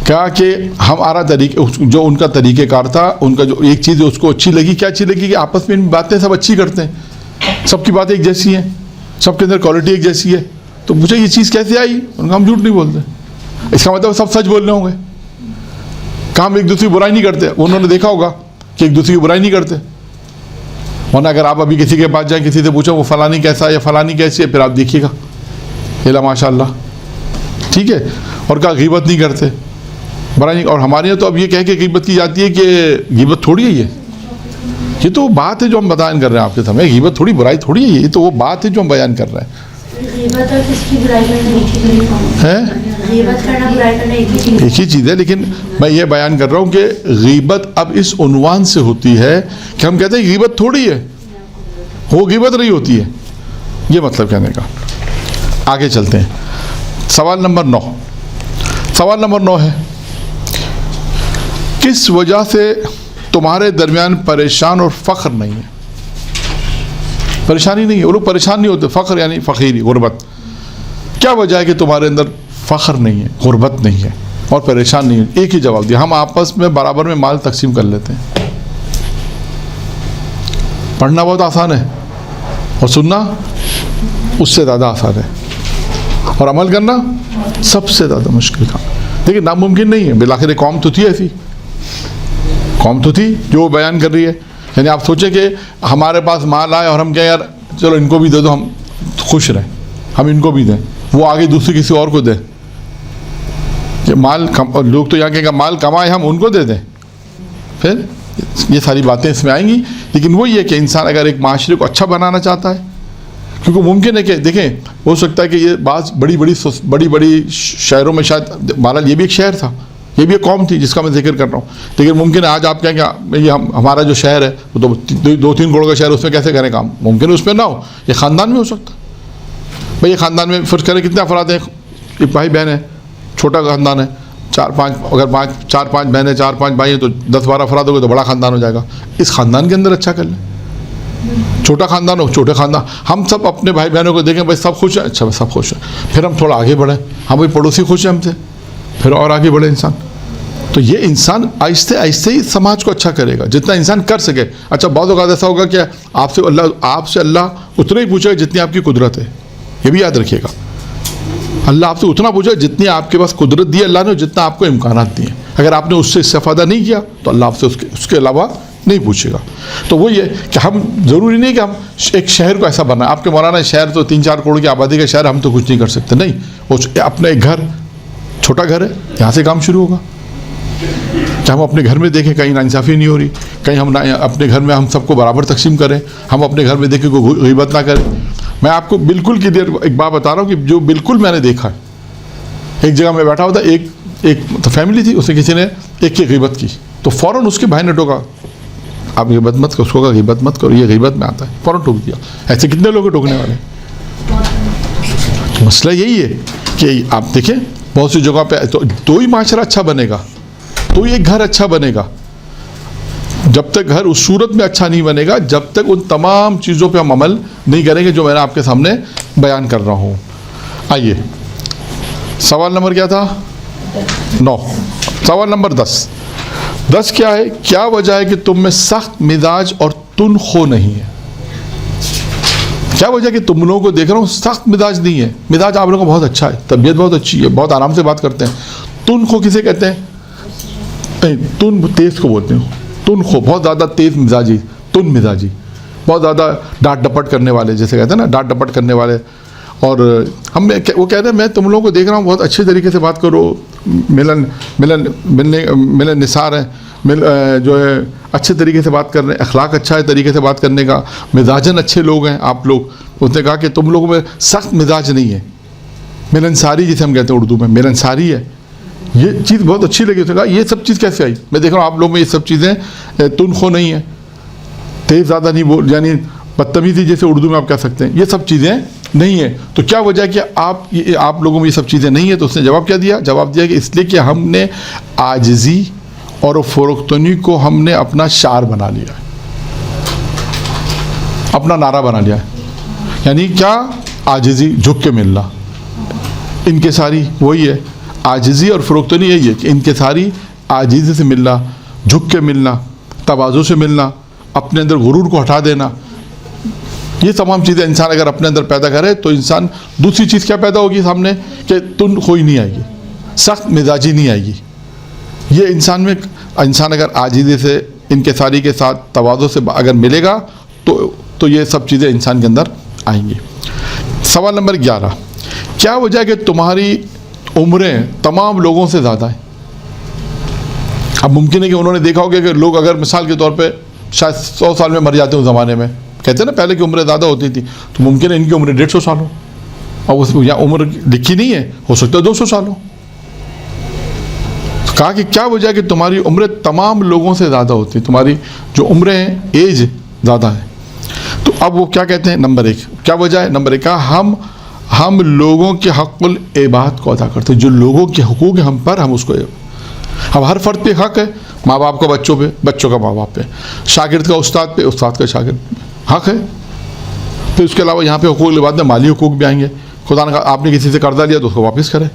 کیا کہ ہمارا طریقہ، جو ان کا طریقہ کار تھا، ان کا جو ایک چیز اس کو اچھی لگی. کیا اچھی لگی؟ کہ آپس میں باتیں سب اچھی کرتے ہیں، سب کی باتیں ایک جیسی ہیں، سب کے اندر کوالٹی ایک جیسی ہے. تو مجھے یہ چیز کیسے آئی؟ ان کا ہم جھوٹ نہیں بولتے. اس کا مطلب سب سچ بولنے ہوں گے. ہم ایک دوسرے کی برائی نہیں کرتے. انہوں نے دیکھا ہوگا کہ ایک دوسرے کی برائی نہیں کرتے. ورنہ اگر آپ ابھی کسی کے پاس جائیں، کسی سے پوچھیں وہ فلانی کیسا ہے یا فلانی کیسی ہے، پھر آپ دیکھیے گا الا ماشاء اللہ. ٹھیک ہے، اور کہا غیبت نہیں کرتے، برائی نہیں. اور ہمارے یہاں تو اب یہ کہہ کے غیبت کی جاتی ہے کہ غیبت تھوڑی ہے. یہ تو بات ہے جو ہم بیان کر رہے ہیں آپ کے سامنے. غیبت تھوڑی برائی تھوڑی ہے، یہ تو وہ بات ہے جو ہم بیان کر رہے ہیں. ایک ہی چیز ہے، لیکن میں یہ بیان کر رہا ہوں کہ غیبت اب اس عنوان سے ہوتی ہے کہ ہم کہتے ہیں غیبت تھوڑی ہے، وہ غیبت نہیں ہوتی ہے. یہ مطلب کہنے کا. آگے چلتے ہیں. سوال نمبر 9. سوال نمبر 9 ہے کس وجہ سے تمہارے درمیان پریشان اور فخر نہیں ہے؟ پریشانی نہیں ہے. وہ لوگ پریشان نہیں ہوتے. فخر یعنی فقیری، غربت. کیا وجہ ہے کہ تمہارے اندر فخر نہیں ہے، غربت نہیں ہے اور پریشان نہیں ہے؟ ایک ہی جواب دیا، ہم آپس میں برابر میں مال تقسیم کر لیتے ہیں. پڑھنا بہت آسان ہے اور سننا اس سے زیادہ آسان ہے، اور عمل کرنا سب سے زیادہ مشکل کام. لیکن ناممکن نہیں ہے. بالآخر قوم تو تھی ایسی، قوم تو تھی جو بیان کر رہی ہے. یعنی آپ سوچیں کہ ہمارے پاس مال آئے اور ہم کہیں یار چلو ان کو بھی دے دو، ہم خوش رہیں, ہم ان کو بھی دیں, وہ آگے دوسری کسی اور کو دیں. کہ لوگ تو یہاں کہیں گے مال کمائے ہم ان کو دے دیں, پھر یہ ساری باتیں اس میں آئیں گی. لیکن وہی ہے کہ انسان اگر ایک معاشرے کو اچھا بنانا چاہتا ہے, کیونکہ ممکن ہے کہ دیکھیں ہو سکتا ہے کہ یہ بعض بڑی بڑی شہروں میں شاید بہرحال یہ بھی ایک شہر تھا, یہ بھی ایک قوم تھی جس کا میں ذکر کر رہا ہوں, لیکن ممکن ہے آج آپ کہیں کہ یہ ہمارا جو شہر ہے وہ تو 2-3 کروڑ کا شہر, اس میں کیسے کریں کام, ممکن ہے اس میں نہ ہو, یہ خاندان میں ہو سکتا ہے. بھئی یہ خاندان میں فرض کریں کتنے افراد ہیں, ایک بھائی بہن ہے, چھوٹا خاندان ہے, 4-5 بہنیں 4-5 بھائی ہیں تو 10-12 افراد ہو گئے تو بڑا خاندان ہو جائے گا. اس خاندان کے اندر اچھا کر لیں. چھوٹا خاندان ہو, چھوٹے خاندان, ہم سب اپنے بھائی بہنوں کو دیکھیں بھائی سب خوش ہیں, اچھا بھائی سب خوش ہیں, پھر ہم تھوڑا آگے بڑھیں, ہم بھائی پڑوسی خوش ہیں ہم سے, پھر اور آگے بڑھے انسان. تو یہ انسان آہستہ آہستہ ہی سماج کو اچھا کرے گا جتنا انسان کر سکے. اچھا بعض اوقات ایسا ہوگا کہ آپ سے اللہ اتنا ہی پوچھے گا جتنی آپ کی قدرت ہے, یہ بھی یاد رکھیے گا. اللہ آپ سے اتنا پوچھے جتنی آپ کے پاس قدرت دی اللہ نے, جتنا آپ کو امکانات دیے. اگر آپ نے اس سے استفادہ نہیں کیا تو اللہ آپ سے اس کے علاوہ نہیں پوچھے گا. تو وہ یہ کہ ہم ضروری نہیں کہ ہم ایک شہر کو ایسا بنائیں. آپ کے مولانا شہر تو 3-4 کروڑ کی آبادی کا شہر, ہم تو کچھ نہیں کر سکتے. نہیں, وہ اپنا ایک گھر, چھوٹا گھر ہے, یہاں سے کام شروع ہوگا. کہ ہم اپنے گھر میں دیکھیں کہیں ناانصافی نہیں ہو رہی, کہیں ہم اپنے گھر میں ہم سب کو برابر تقسیم کریں, ہم اپنے گھر میں دیکھیں کوئی غیبت نہ کریں. میں آپ کو بالکل کلیئر ایک بات بتا رہا ہوں کہ جو بالکل میں نے دیکھا ہے. ایک جگہ میں بیٹھا ہوا تھا, ایک فیملی تھی, اس نے کسی نے ایک کی غیبت کی تو فوراً اس کے بھائی نے ٹوکا, آپ غیبت مت کرو, اس کو کہا غیبت مت کرو, یہ غیبت میں آتا ہے, فوراً ٹوک دیا. ایسے کتنے لوگ ٹوکنے والے. تو مسئلہ یہی ہے کہ آپ دیکھیں بہت سی جگہوں پہ تو ہی معاشرہ اچھا بنے گا, تو یہ گھر اچھا بنے گا. جب تک گھر اس صورت میں اچھا نہیں بنے گا جب تک ان تمام چیزوں پہ ہم عمل نہیں کریں گے جو میں نے آپ کے سامنے بیان کر رہا ہوں. آئیے سوال نمبر کیا تھا 9. سوال نمبر 10 کیا ہے, کیا وجہ ہے کہ تم میں سخت مزاج اور تن خو نہیں ہے. کیا وجہ کہ تم لوگوں کو دیکھ رہا ہوں سخت مزاج نہیں ہے. مزاج آپ لوگوں کا بہت اچھا ہے, طبیعت بہت اچھی ہے, بہت آرام سے بات کرتے ہیں. تن خو کسے کہتے ہیں؟ تن تیز کو بولتے ہیں. تن خو بہت زیادہ تیز مزاجی, تن مزاجی, بہت زیادہ ڈانٹ ڈپٹ کرنے والے, جیسے کہتے ہیں نا ڈانٹ ڈپٹ کرنے والے. اور وہ کہتے ہیں میں تم لوگوں کو دیکھ رہا ہوں بہت اچھے طریقے سے بات کرو, ملن نثار ہے, جو ہے اچھے طریقے سے بات کر رہے ہیں, اخلاق اچھا ہے طریقے سے بات کرنے کا, مزاجن اچھے لوگ ہیں آپ لوگ. اس نے کہا کہ تم لوگوں میں سخت مزاج نہیں ہے, ملنساری جسے ہم کہتے ہیں اردو میں, ملنساری ہے. یہ چیز بہت اچھی لگی. اس نے کہا یہ سب چیز کیسے آئی؟ میں دیکھ رہا ہوں آپ لوگ میں یہ سب چیزیں تنخو نہیں ہے, تیز زیادہ نہیں بول, یعنی بدتمیزی جیسے اردو میں آپ کہہ سکتے ہیں, یہ سب چیزیں نہیں ہیں. تو کیا وجہ ہے کہ آپ لوگوں میں یہ سب چیزیں نہیں ہیں؟ تو اس نے جواب کیا دیا؟ جواب دیا کہ اس لیے کہ ہم نے عاجزی اور فروختنی کو ہم نے اپنا شعار بنا لیا ہے, اپنا نعرہ بنا لیا ہے. یعنی کیا؟ عاجزی, جھک کے ملنا, انکساری, وہی ہے عاجزی اور فروختنی. یہی ہے کہ انکساری, عاجزی سے ملنا, جھک کے ملنا, تواضع سے ملنا, اپنے اندر غرور کو ہٹا دینا. یہ تمام چیزیں انسان اگر اپنے اندر پیدا کرے تو انسان دوسری چیز کیا پیدا ہوگی سامنے کہ تن خوئی نہیں آئے گی, سخت مزاجی نہیں آئے گی. یہ انسان اگر عاجزی سے, انکساری کے ساتھ, تواضع سے اگر ملے گا تو یہ سب چیزیں انسان کے اندر آئیں گی. سوال نمبر 11, کیا وجہ ہے کہ تمہاری عمریں تمام لوگوں سے زیادہ ہیں؟ اب ممکن ہے کہ انہوں نے دیکھا ہوگا کہ لوگ اگر مثال کے طور پہ شاید 100 سال میں مر جاتے ہیں اس زمانے میں, کہتے ہیں نا پہلے کی عمریں زیادہ ہوتی تھیں, تو ممکن ہے ان کی عمر 150 سال ہو, اور یہاں عمر لکھی نہیں ہے, ہو سکتا ہے 200 سال ہو. کہا کہ کیا وجہ ہے کہ تمہاری عمریں تمام لوگوں سے زیادہ ہوتی ہیں, تمہاری جو عمریں ہیں ایج زیادہ ہے. تو اب وہ کیا کہتے ہیں؟ نمبر 1 کیا وجہ ہے؟ نمبر 1 کہا ہم لوگوں کے حق العباد کو ادا کرتے ہیں. جو لوگوں کے حقوق ہیں ہم پر, ہم اس کو, اب ہر فرد پہ حق ہے, ماں باپ کا بچوں پہ, بچوں کا ماں باپ پہ, شاگرد کا استاد پہ, استاد کا شاگرد پہ حق ہے. پھر اس کے علاوہ یہاں پہ حقوق العباد میں مالی حقوق بھی آئیں گے. خدا نے کہا آپ نے کسی سے قرضہ لیا تو اس کو واپس کریں,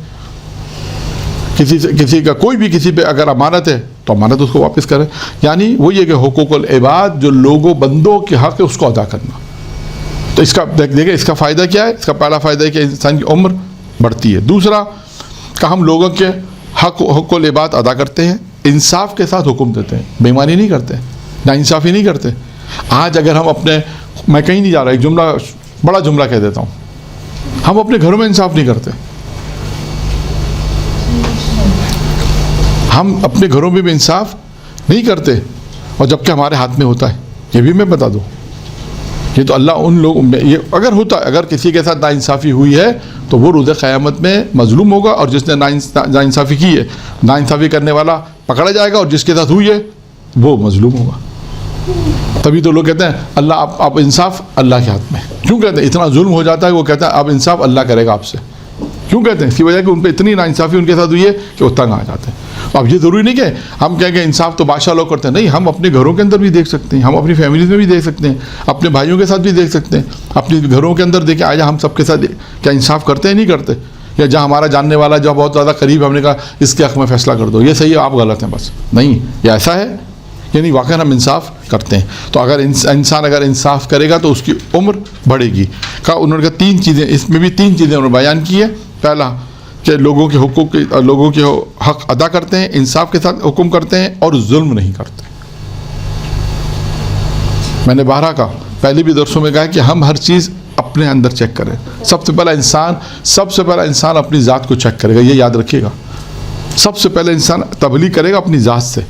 کسی کا کوئی بھی کسی پہ اگر امانت ہے تو امانت اس کو واپس کریں. یعنی وہی ہے کہ حقوق العباد جو لوگوں بندوں کے حق ہے اس کو ادا کرنا. تو اس کا دیکھیں اس کا فائدہ کیا ہے؟ اس کا پہلا فائدہ ہے کہ انسان کی عمر بڑھتی ہے. دوسرا کہ ہم لوگوں کے حق العباد ادا کرتے ہیں, انصاف کے ساتھ حکم دیتے ہیں, بے ایمانی نہیں کرتے, ناانصافی نہیں کرتے. آج اگر ہم میں کہیں نہیں جا رہا, ایک جملہ, بڑا جملہ کہہ دیتا ہوں, ہم اپنے گھروں میں انصاف نہیں کرتے. ہم اپنے گھروں میں بھی انصاف نہیں کرتے, اور جبکہ ہمارے ہاتھ میں ہوتا ہے. یہ بھی میں بتا دوں, یہ تو اللہ ان لوگوں میں, یہ اگر ہوتا ہے, اگر کسی کے ساتھ ناانصافی ہوئی ہے تو وہ روز قیامت میں مظلوم ہوگا, اور جس نے ناانصافی کی ہے, ناانصافی کرنے والا پکڑا جائے گا, اور جس کے ساتھ ہوئی ہے وہ مظلوم ہوگا. تبھی تو لوگ کہتے ہیں اللہ آپ انصاف اللہ کے ہاتھ میں. کیوں کہتے ہیں؟ اتنا ظلم ہو جاتا ہے, وہ کہتا ہے آپ انصاف اللہ کرے گا آپ سے. کیوں کہتے ہیں؟ اس کی وجہ کہ ان پہ اتنی ناانصافی ان کے ساتھ ہوئی ہے کہ وہ تنگ آ جاتے ہیں. اب یہ ضروری نہیں کہ ہم کہیں کہ انصاف تو بادشاہ لوگ کرتے ہیں, نہیں, ہم اپنے گھروں کے اندر بھی دیکھ سکتے ہیں, ہم اپنی فیملیز میں بھی دیکھ سکتے ہیں, اپنے بھائیوں کے ساتھ بھی دیکھ سکتے ہیں, اپنے گھروں کے اندر دیکھیں آیا ہم سب کے ساتھ کیا انصاف کرتے ہیں نہیں کرتے, یا جہاں ہمارا جاننے والا جو بہت زیادہ قریب, ہم نے کہا اس کے حق میں فیصلہ کر دو, یہ صحیح ہے آپ غلط ہیں, بس نہیں, یہ ایسا ہے, یعنی واقعا ہم انصاف کرتے ہیں. تو اگر انسان اگر انصاف کرے گا تو اس کی عمر بڑھے گی. کہا انہوں نے کہا 3 چیزیں, اس میں بھی 3 چیزیں انہوں نے بیان کی ہے. پہلا کہ لوگوں کے حقوق, لوگوں کے حق ادا کرتے ہیں, انصاف کے ساتھ حکم کرتے ہیں, اور ظلم نہیں کرتے. میں نے 12 کا پہلے بھی درسوں میں کہا کہ ہم ہر چیز اپنے اندر چیک کریں. سب سے پہلا انسان اپنی ذات کو چیک کرے گا, یہ یاد رکھیے گا. سب سے پہلے انسان تبلیغ کرے گا اپنی ذات سے.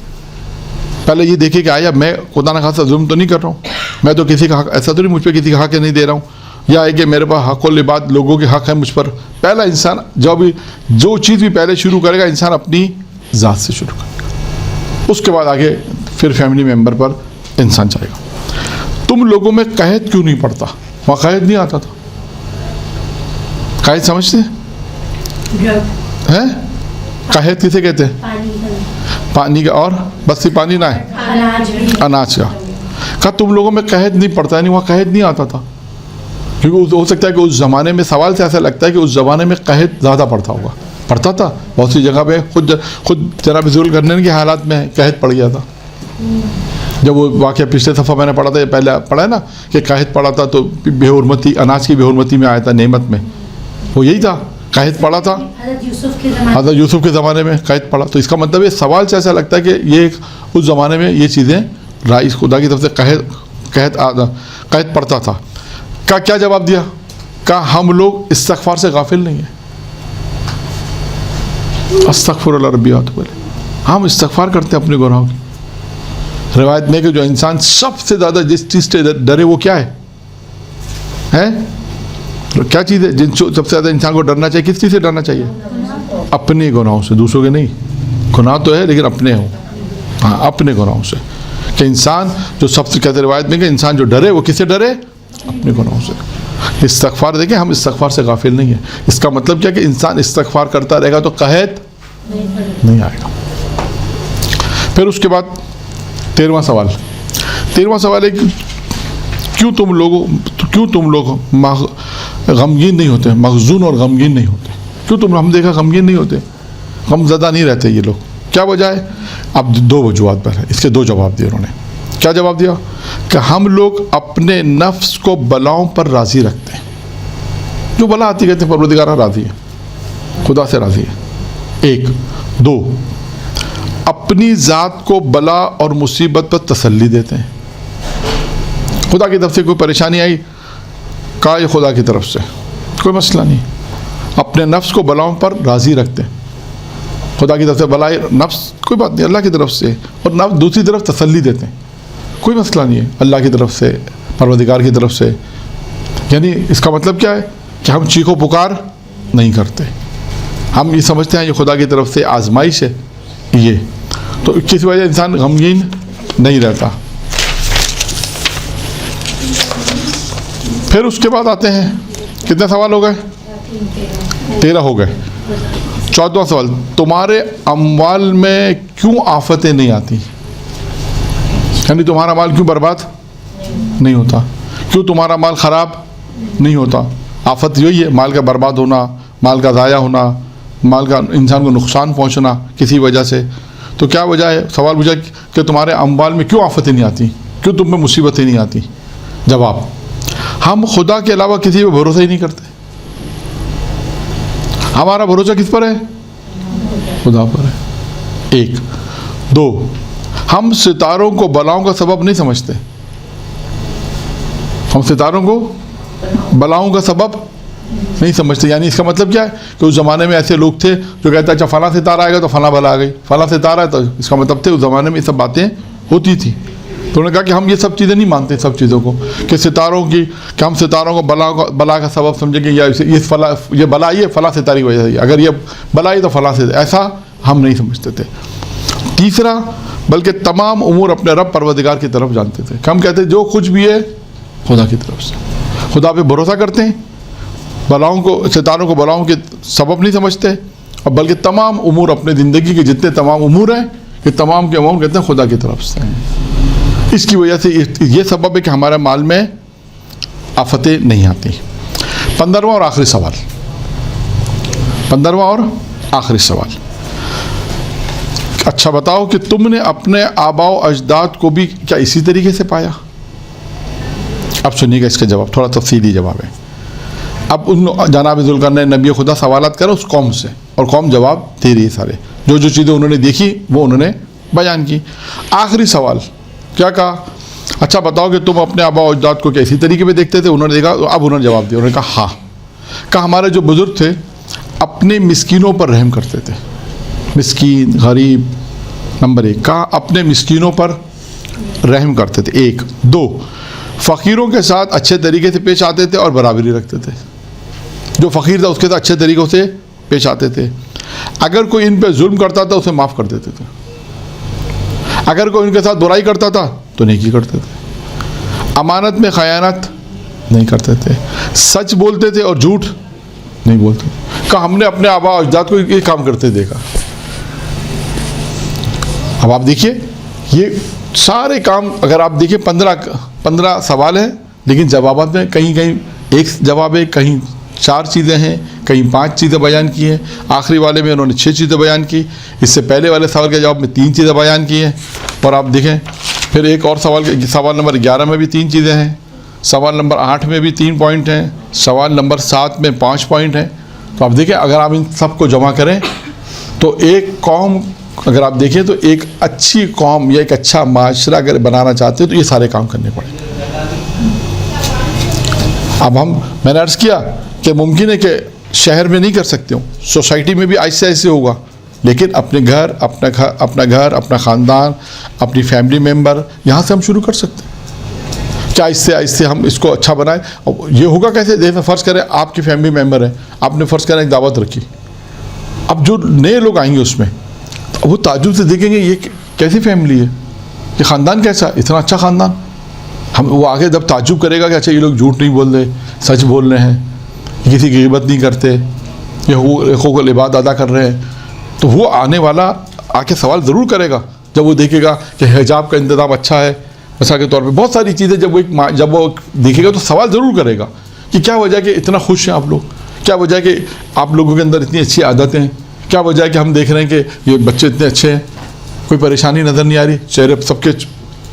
پہلے یہ دیکھے کہ آیا میں خدا نہ خاصا ظلم تو نہیں کر رہا ہوں, میں تو کسی کا حق, ایسا تو نہیں مجھ پہ کسی کا حق نہیں دے رہا ہوں, یا ہے کہ میرے پاس حق العباد, لوگوں کے حق ہیں مجھ پر. پہلا انسان جو چیز بھی پہلے شروع کرے گا, انسان اپنی ذات سے شروع کرے گا. اس کے بعد آگے پھر فیملی ممبر پر انسان جائے گا. تم لوگوں میں قحط کیوں نہیں پڑتا؟ وہاں قحط نہیں آتا تھا. قحط سمجھتے ہیں؟ قحط کسے کہتے ہیں؟ پانی کا, اور بس پانی نہ ہے, اناج کا. کہا تم لوگوں میں قحط نہیں پڑتا, یعنی وہاں قحط نہیں آتا تھا. کیونکہ ہو سکتا ہے کہ اس زمانے میں, سوال سے ایسا لگتا ہے کہ اس زمانے میں قحط زیادہ پڑتا تھا. بہت سی جگہ پہ خود جناب ذوالفقار کرنے کے حالات میں قحط پڑ گیا تھا. جب وہ واقعہ پچھلے صفحہ میں نے پڑھا تھا, پہلے پڑھا ہے نا کہ قحط پڑا تھا تو بے حرمتی, اناج کی بے حرمتی میں آیا تھا نعمت میں, وہ یہی تھا, قحط پڑا تھا حضرت یوسف کے زمانے میں قحط پڑا. تو اس کا مطلب یہ سوال سے ایسا لگتا ہے کہ یہ اس زمانے میں یہ چیزیں رائس خدا کی طرف سے قحط پڑتا تھا. کا کیا جواب دیا؟ کہا ہم لوگ استغفار سے غافل نہیں ہیں. استغفر اللہ ربی بولے, ہم استغفار کرتے ہیں اپنے گناہوں کی. روایت میں کہ جو انسان سب سے زیادہ جس چیز سے ڈرے وہ کیا ہے؟ کیا چیز ہے جن سب سے زیادہ انسان کو ڈرنا چاہیے؟ کس چیز سے ڈرنا چاہیے؟ اپنے گناہوں سے, دوسروں کے نہیں. گناہ تو ہے لیکن اپنے ہوں, ہاں اپنے گناہوں سے. کہ انسان جو سب سے کہتے روایت میں کہ انسان جو ڈرے وہ کس سے ڈرے؟ اپنے گناہوں سے. استغفار دیکھیں, ہم استغفار سے غافل نہیں ہیں. اس کا مطلب کیا کہ انسان استغفار کرتا رہے گا تو قحط نہیں آئے گا. پھر اس کے بعد 13واں سوال ہے کہ کیوں تم لوگ غمگین نہیں ہوتے, محزون اور غمگین نہیں ہوتے؟ کیوں تم, ہم دیکھا غمگین نہیں ہوتے, غم زدہ نہیں رہتے یہ لوگ, کیا وجہ ہے؟ اب 2 وجوہات پر ہے, اس کے 2 جواب دیے انہوں نے. کیا جواب دیا؟ کہ ہم لوگ اپنے نفس کو بلاؤں پر راضی رکھتے ہیں. جو بلا آتی کہتے ہیں پروردگار راضی ہے, خدا سے راضی ہے. 1. 2. اپنی ذات کو بلا اور مصیبت پر تسلی دیتے ہیں. خدا کی طرف سے کوئی پریشانی آئی, کہا یہ خدا کی طرف سے, کوئی مسئلہ نہیں. اپنے نفس کو بلاؤں پر راضی رکھتے ہیں. خدا کی طرف سے بلائے نفس, کوئی بات نہیں, اللہ کی طرف سے. اور نفس دوسری طرف تسلی دیتے ہیں, کوئی مسئلہ نہیں ہے, اللہ کی طرف سے, پروردگار کی طرف سے. یعنی اس کا مطلب کیا ہے کہ ہم چیخو پکار نہیں کرتے, ہم یہ سمجھتے ہیں یہ خدا کی طرف سے آزمائش ہے. یہ تو کس وجہ انسان غمگین نہیں رہتا. پھر اس کے بعد آتے ہیں, کتنے سوال ہو گئے؟ 13 ہو گئے. 14واں سوال, تمہارے اموال میں کیوں آفتیں نہیں آتی؟ یعنی تمہارا مال کیوں برباد نہیں ہوتا, کیوں تمہارا مال خراب نہیں ہوتا؟ آفت یہی ہے, مال کا برباد ہونا, مال کا ضائع ہونا, مال کا انسان کو نقصان پہنچنا کسی وجہ سے. تو کیا وجہ ہے؟ سوال پوچھا کہ تمہارے اموال میں کیوں آفتیں نہیں آتی, کیوں تم میں مصیبتیں نہیں آتی؟ جواب, ہم خدا کے علاوہ کسی پہ بھروسہ ہی نہیں کرتے. ہمارا بھروسہ کس پر ہے؟ خدا پر ہے. 1. 2. ہم ستاروں کو بلاؤں کا سبب نہیں سمجھتے. ہم ستاروں کو بلاؤں کا سبب نہیں سمجھتے. یعنی اس کا مطلب کیا ہے کہ اس زمانے میں ایسے لوگ تھے جو کہتے ہیں اچھا فلاں ستارہ آئے گا تو فلاں بلا آ گئی, فلاں ستارہ ہے, تو اس کا مطلب تھے اس زمانے میں یہ سب باتیں ہوتی تھی. تو انہوں نے کہا کہ ہم یہ سب چیزیں نہیں مانتے, سب چیزوں کو, کہ ستاروں کی, کہ ہم ستاروں کو بلا کا سبب سمجھیں گے, یا یہ بلا آئی ہے فلاں ستارے کی وجہ سے, اگر یہ بلا آئی تو فلاں سے, ایسا ہم نہیں سمجھتے تھے. تیسرا, بلکہ تمام امور اپنے رب پروردگار کی طرف جانتے تھے. ہم کہتے ہیں جو کچھ بھی ہے خدا کی طرف سے, خدا پہ بھروسہ کرتے ہیں, بلاؤں کو, ستاروں کو بلاؤں کے سبب نہیں سمجھتے, اور بلکہ تمام امور اپنے زندگی کے جتنے تمام امور ہیں یہ تمام کے امور کہتے ہیں خدا کی طرف سے ہیں. اس کی وجہ سے یہ سبب ہے کہ ہمارے مال میں آفتیں نہیں آتی. 15واں اور آخری سوال, 15واں اور آخری سوال, اچھا بتاؤ کہ تم نے اپنے آباء و اجداد کو بھی کیا اسی طریقے سے پایا؟ اب سنیے گا اس کا جواب, تھوڑا تفصیلی جواب ہے. اب ان جناب ذوالقرنین نبی خدا سوالات کرے اس قوم سے, اور قوم جواب دے رہی ہے, سارے جو چیزیں انہوں نے دیکھی وہ انہوں نے بیان کی. آخری سوال کیا کہا؟ اچھا بتاؤ کہ تم اپنے آباء و اجداد کو کیا اسی طریقے پہ دیکھتے تھے؟ انہوں نے دیکھا. اب انہوں نے جواب دیا, انہوں نے کہا ہاں. کہا ہمارے جو بزرگ تھے اپنے مسکینوں پر رحم کرتے تھے. مسکین, غریب, نمبر 1. کہا اپنے مسکینوں پر رحم کرتے تھے. 1. 2. فقیروں کے ساتھ اچھے طریقے سے پیش آتے تھے اور برابری رکھتے تھے. جو فقیر تھا اس کے ساتھ اچھے طریقوں سے پیش آتے تھے. اگر کوئی ان پہ ظلم کرتا تھا اسے معاف کر دیتے تھے. اگر کوئی ان کے ساتھ برائی کرتا تھا تو نیکی کرتے تھے. امانت میں خیانت نہیں کرتے تھے. سچ بولتے تھے اور جھوٹ نہیں بولتے. کہ ہم نے اپنے آباء و اجداد کو یہ کام کرتے دیکھا. اب آپ دیکھیے یہ سارے کام, اگر آپ دیکھیے 15 سوال ہیں, لیکن جوابات میں کہیں ایک جواب ہے, کہیں 4 چیزیں ہیں, کہیں 5 چیزیں بیان کی ہیں. آخری والے میں انہوں نے 6 چیزیں بیان کی. اس سے پہلے والے سوال کے جواب میں 3 چیزیں بیان کی ہیں. اور آپ دیکھیں پھر ایک اور سوال نمبر 11 میں بھی 3 چیزیں ہیں. سوال نمبر 8 میں بھی 3 پوائنٹ ہیں. سوال نمبر 7 میں 5 پوائنٹ ہیں. تو آپ دیکھیں اگر آپ ان سب کو جمع کریں تو ایک قوم, اگر آپ دیکھیں تو ایک اچھی قوم یا ایک اچھا معاشرہ اگر بنانا چاہتے ہیں تو یہ سارے کام کرنے پڑیں گے. اب میں نے عرض کیا کہ ممکن ہے کہ شہر میں نہیں کر سکتے ہوں, سوسائٹی میں بھی ایسے ہوگا, لیکن اپنے گھر, اپنا خاندان, اپنی فیملی ممبر, یہاں سے ہم شروع کر سکتے ہیں. کیا آہستہ ہم اس کو اچھا بنائیں. یہ ہوگا کیسے؟ جیسے فرض کریں آپ کی فیملی ممبر ہیں, آپ نے فرض کریں ایک دعوت رکھی. اب جو نئے لوگ آئیں گے اس میں وہ تعجب سے دیکھیں گے یہ کیسی فیملی ہے, یہ خاندان کیسا, اتنا اچھا خاندان. وہ آگے جب تعجب کرے گا کہ اچھا یہ لوگ جھوٹ نہیں بول رہے, سچ بول رہے ہیں, کسی کی غیبت نہیں کرتے, یہ حقوق العباد ادا کر رہے ہیں, تو وہ آنے والا آ کے سوال ضرور کرے گا. جب وہ دیکھے گا کہ حجاب کا انتظام اچھا ہے, مثال کے طور پہ بہت ساری چیزیں, جب وہ دیکھے گا تو سوال ضرور کرے گا کہ کیا وجہ ہے کہ اتنا خوش ہیں آپ لوگ, کیا وجہ ہے کہ آپ لوگوں کے اندر اتنی اچھی عادتیں ہیں, کیا وجہ ہے کہ ہم دیکھ رہے ہیں کہ یہ بچے اتنے اچھے ہیں, کوئی پریشانی نظر نہیں آ رہی, چہرے سب کے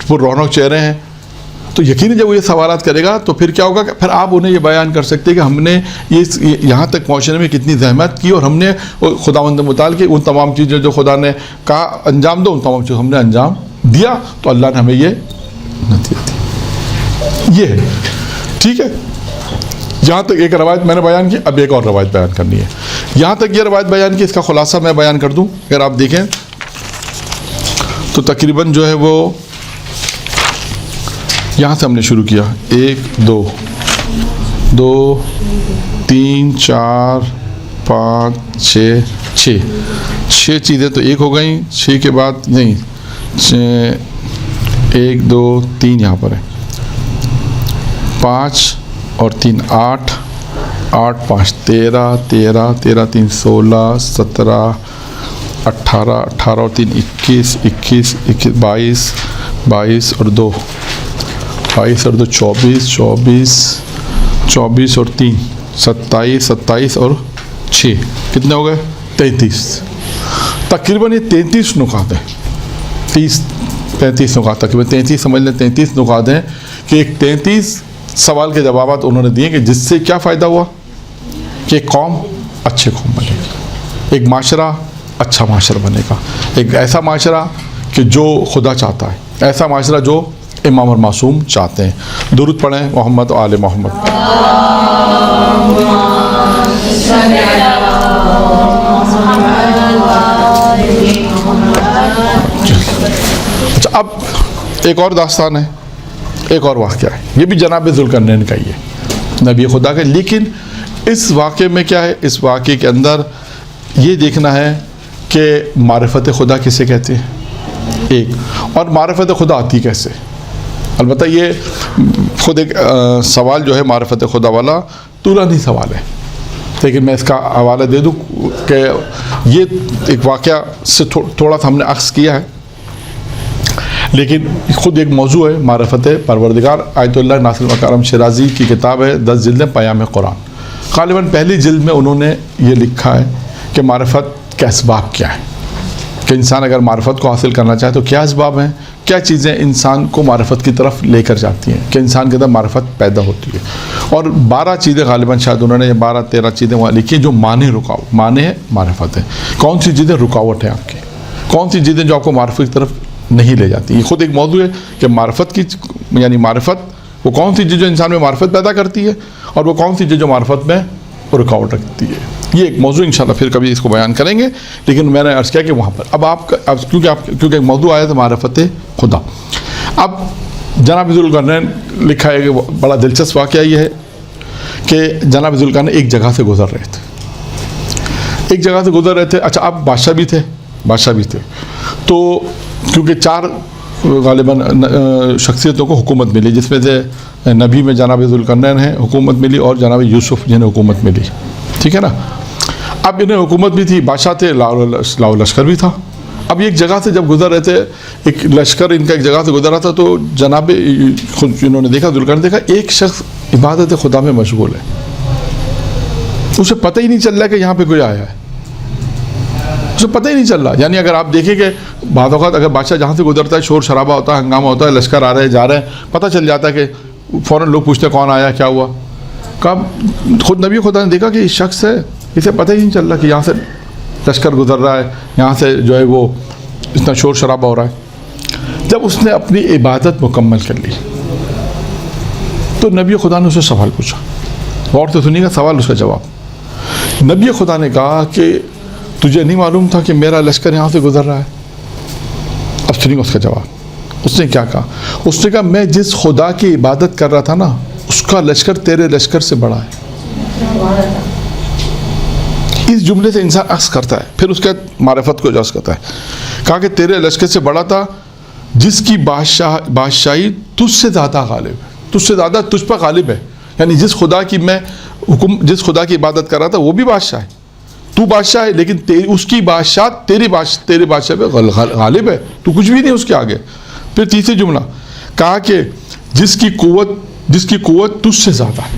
پر رونق چہرے ہیں. تو یقیناً جب وہ یہ سوالات کرے گا تو پھر کیا ہوگا کہ پھر آپ انہیں یہ بیان کر سکتے ہیں کہ ہم نے یہاں تک پہنچنے میں کتنی زحمت کی, اور ہم نے خداوند متعال کی ان تمام چیزیں جو خدا نے کہا انجام دو, ان تمام چیزوں ہم نے انجام دیا, تو اللہ نے ہمیں یہ نصیحت دی. یہ ہے ٹھیک ہے. جہاں تک ایک روایت میں نے بیان کی, اب ایک اور روایت بیان کرنی ہے. یہاں تک یہ روایت بیان کی, اس کا خلاصہ میں بیان کر دوں. اگر آپ دیکھیں تو تقریباً جو ہے وہ یہاں سے ہم نے شروع کیا, 1 2 2 3 4 5 6 چیزیں تو ایک ہو گئیں. 6 کے بعد نہیں, 1 2 3 یہاں پر ہے, 5 اور 3 8 8 5 13 13 13 3 16 17 18 18 اور 3 21 21 22 22 اور 2 22 اور 2 24 24 24 اور 3 27 27 اور 6 کتنے ہو گئے؟ 33. تقریباً یہ 33 نکات ہیں, 35 نکات, تقریباً 33 سمجھ لیں, 33 نکات ہیں کہ ایک 33 سوال کے جوابات انہوں نے دیے کہ جس سے کیا فائدہ ہوا کہ ایک قوم اچھے قوم بنے گی, ایک معاشرہ اچھا معاشرہ بنے گا, ایک ایسا معاشرہ کہ جو خدا چاہتا ہے, ایسا معاشرہ جو امام اور معصوم چاہتے ہیں. درود پڑھیں محمد و آل محمد. اچھا اب ایک اور داستان ہے, ایک اور واقعہ ہے, یہ بھی جناب ذوالقرنین کا ہی ہے, نبی خدا کا. لیکن اس واقعے میں کیا ہے, اس واقعے کے اندر یہ دیکھنا ہے کہ معرفت خدا کسے کہتے ہیں ایک, اور معرفت خدا آتی کیسے. البتہ یہ خود ایک سوال جو ہے معرفت خدا والا طولانی سوال ہے, لیکن میں اس کا حوالہ دے دوں کہ یہ ایک واقعہ سے تھوڑا سا ہم نے عکس کیا ہے, لیکن خود ایک موضوع ہے معرفت پروردگار. آیت اللہ ناصر مکارم شیرازی کی کتاب ہے 10 جلدیں پیام قرآن, غالباً پہلی جلد میں انہوں نے یہ لکھا ہے کہ معرفت کے اسباب کیا ہیں, کہ انسان اگر معرفت کو حاصل کرنا چاہے تو کیا اسباب ہیں, کیا چیزیں انسان کو معرفت کی طرف لے کر جاتی ہیں کہ انسان کے اندر معرفت پیدا ہوتی ہے. اور 12 چیزیں غالباً شاید انہوں نے 12-13 چیزیں وہاں لکھی ہیں جو معنی ہے معرفت ہے. کون سی چیزیں رکاوٹ ہیں آپ کی, کون سی چیزیں جو آپ کو معرفت کی طرف نہیں لے جاتی. یہ خود ایک موضوع ہے کہ معرفت کی یعنی معرفت وہ کون سی چیز جو انسان میں معرفت پیدا کرتی ہے, اور وہ کون سی چیز جو معرفت میں رکاوٹ رکھتی ہے. یہ ایک موضوع انشاءاللہ پھر کبھی اس کو بیان کریں گے, لیکن میں نے عرض کیا کہ وہاں پر اب کیونکہ ایک موضوع آیا تھا معرفت خدا. اب جناب ذوالقرنین لکھا ہے کہ بڑا دلچسپ واقعہ یہ ہے کہ جناب ذوالقرنین ایک جگہ سے گزر رہے تھے. اچھا اب بادشاہ بھی تھے تو کیونکہ 4 غالباً شخصیتوں کو حکومت ملی, جس میں سے نبی میں جناب ذوالقرنین ہیں حکومت ملی, اور جناب یوسف جنہیں حکومت ملی, ٹھیک ہے نا. اب انہیں حکومت بھی تھی, بادشاہ تھے, لاؤ لشکر بھی تھا. اب ایک جگہ سے جب گزر رہے تھے, ایک لشکر ان کا ایک جگہ سے گزر رہا تھا, تو جناب خود انہوں نے دیکھا, ذوالقرنین دیکھا ایک شخص عبادت خدا میں مشغول ہے, اسے پتہ ہی نہیں چل رہا کہ یہاں پہ کوئی آیا ہے, اسے پتہ ہی نہیں چل رہا. یعنی اگر آپ دیکھیں کہ بعض اوقات اگر بادشاہ جہاں سے گزرتا ہے شور شرابہ ہوتا ہے, ہنگامہ ہوتا ہے, لشکر آ رہے ہیں جا رہے ہیں, پتہ چل جاتا ہے کہ فوراً لوگ پوچھتے ہیں کون آیا کیا ہوا. کب خود نبی خدا نے دیکھا کہ یہ شخص ہے, اسے پتہ ہی نہیں چل رہا کہ یہاں سے لشکر گزر رہا ہے, یہاں سے جو ہے وہ اتنا شور شرابہ ہو رہا ہے. جب اس نے اپنی عبادت مکمل کر لی تو نبی خدا نے اسے سوال پوچھا, غور سے سنیے گا سوال, اس کا جواب. نبی خدا نے کہا کہ تجھے نہیں معلوم تھا کہ میرا لشکر یہاں سے گزر رہا ہے؟ اب سنیے گا اس کا جواب. اس نے کیا کہا, اس نے کہا میں جس خدا کی عبادت کر رہا تھا نا, اس کا لشکر تیرے لشکر سے بڑا ہے. اس جملے سے انسان عکس کرتا ہے, پھر اس کے معرفت کو اجاز کرتا ہے. کہا کہ تیرے لشکر سے بڑا تھا جس کی بادشاہی تجھ سے زیادہ غالب ہے, تجھ سے زیادہ تجھ پر غالب ہے. یعنی جس خدا کی عبادت کر رہا تھا وہ بھی بادشاہ ہے, تو بادشاہ ہے, لیکن اس کی بادشاہ تیرے بادشاہ پہ غالب ہے, تو کچھ بھی نہیں اس کے آگے. پھر تیسری جملہ کہا کہ جس کی قوت تجھ سے زیادہ ہے.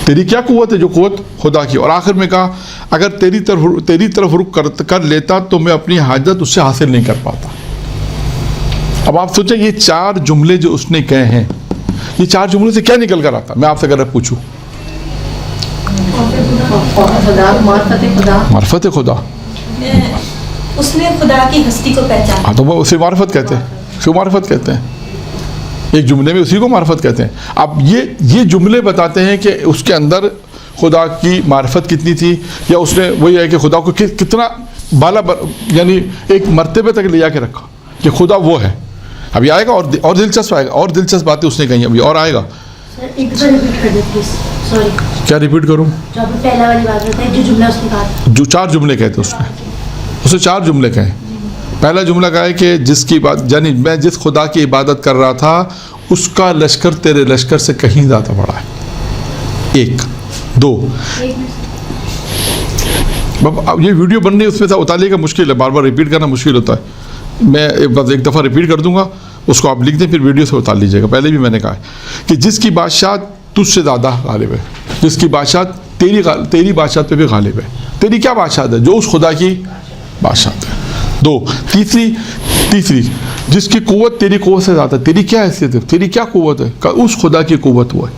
تیری کیا قوت ہے؟ جو قوت خدا کی. اور آخر میں کہا اگر تیری طرف رخ کر لیتا تو میں اپنی حاجت اس سے حاصل نہیں کر پاتا. اب آپ سوچیں یہ 4 جملے جو اس نے کہے ہیں, یہ 4 جملے سے کیا نکل کر آتا؟ میں آپ سے اگر پوچھوں معرفت خدا, اس نے خدا کی ہستی کو پہچانا. ہاں تو وہ اسے معرفت کہتے ہیں, ایک جملے میں اسی کو معرفت کہتے ہیں. اب یہ جملے بتاتے ہیں کہ اس کے اندر خدا کی معرفت کتنی تھی, یا اس نے وہی ہے کہ خدا کو کتنا یعنی ایک مرتبے تک لے جا کے رکھا کہ خدا وہ ہے. ابھی آئے گا اور دلچسپ آئے گا, اور دلچسپ باتیں اس نے کہیں ابھی اور آئے گا. کیا ریپیٹ کروں؟ پہلا والی بات بتائیں, جو جملہ اس نے کہا, جو 4 جملے کہتے اسے 4 جملے کہے. پہلا جملہ کہا ہے کہ جس کی بات یعنی میں جس خدا کی عبادت کر رہا تھا اس کا لشکر تیرے لشکر سے کہیں زیادہ بڑا ہے. 1 2 اب یہ ویڈیو بن رہی ہے, اس میں سے اتارنے کا مشکل ہے, بار بار ریپیٹ کرنا مشکل ہوتا ہے. میں ایک دفعہ ریپیٹ کر دوں گا, اس کو آپ لکھ دیں, پھر ویڈیو سے اتار لیجیے گا. پہلے بھی میں نے کہا ہے کہ جس کی بادشاہ تجھ سے زیادہ غالب ہے, جس کی بادشاہ تیری بادشاہ پہ بھی غالب ہے. تیری کیا بادشاہ ہے؟ جو اس خدا کی بادشاہ ہے. 2 تیسری جس کی قوت تیری قوت سے زیادہ ہے. تیری کیا حیثیت ہے؟ تیری کیا قوت ہے؟ کہ اس خدا کی قوت وہ ہے,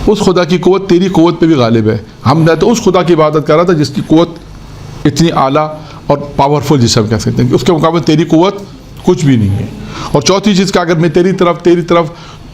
اس خدا کی قوت تیری قوت پہ بھی غالب ہے. ہم نے تو اس خدا کی عبادت کر رہا تھا جس کی قوت اتنی اعلیٰ اور پاورفل جسے ہم کہہ سکتے ہیں, اس کے مقابلے تیری قوت کچھ بھی نہیں ہے. اور چوتھی چیز کا اگر میں تیری طرف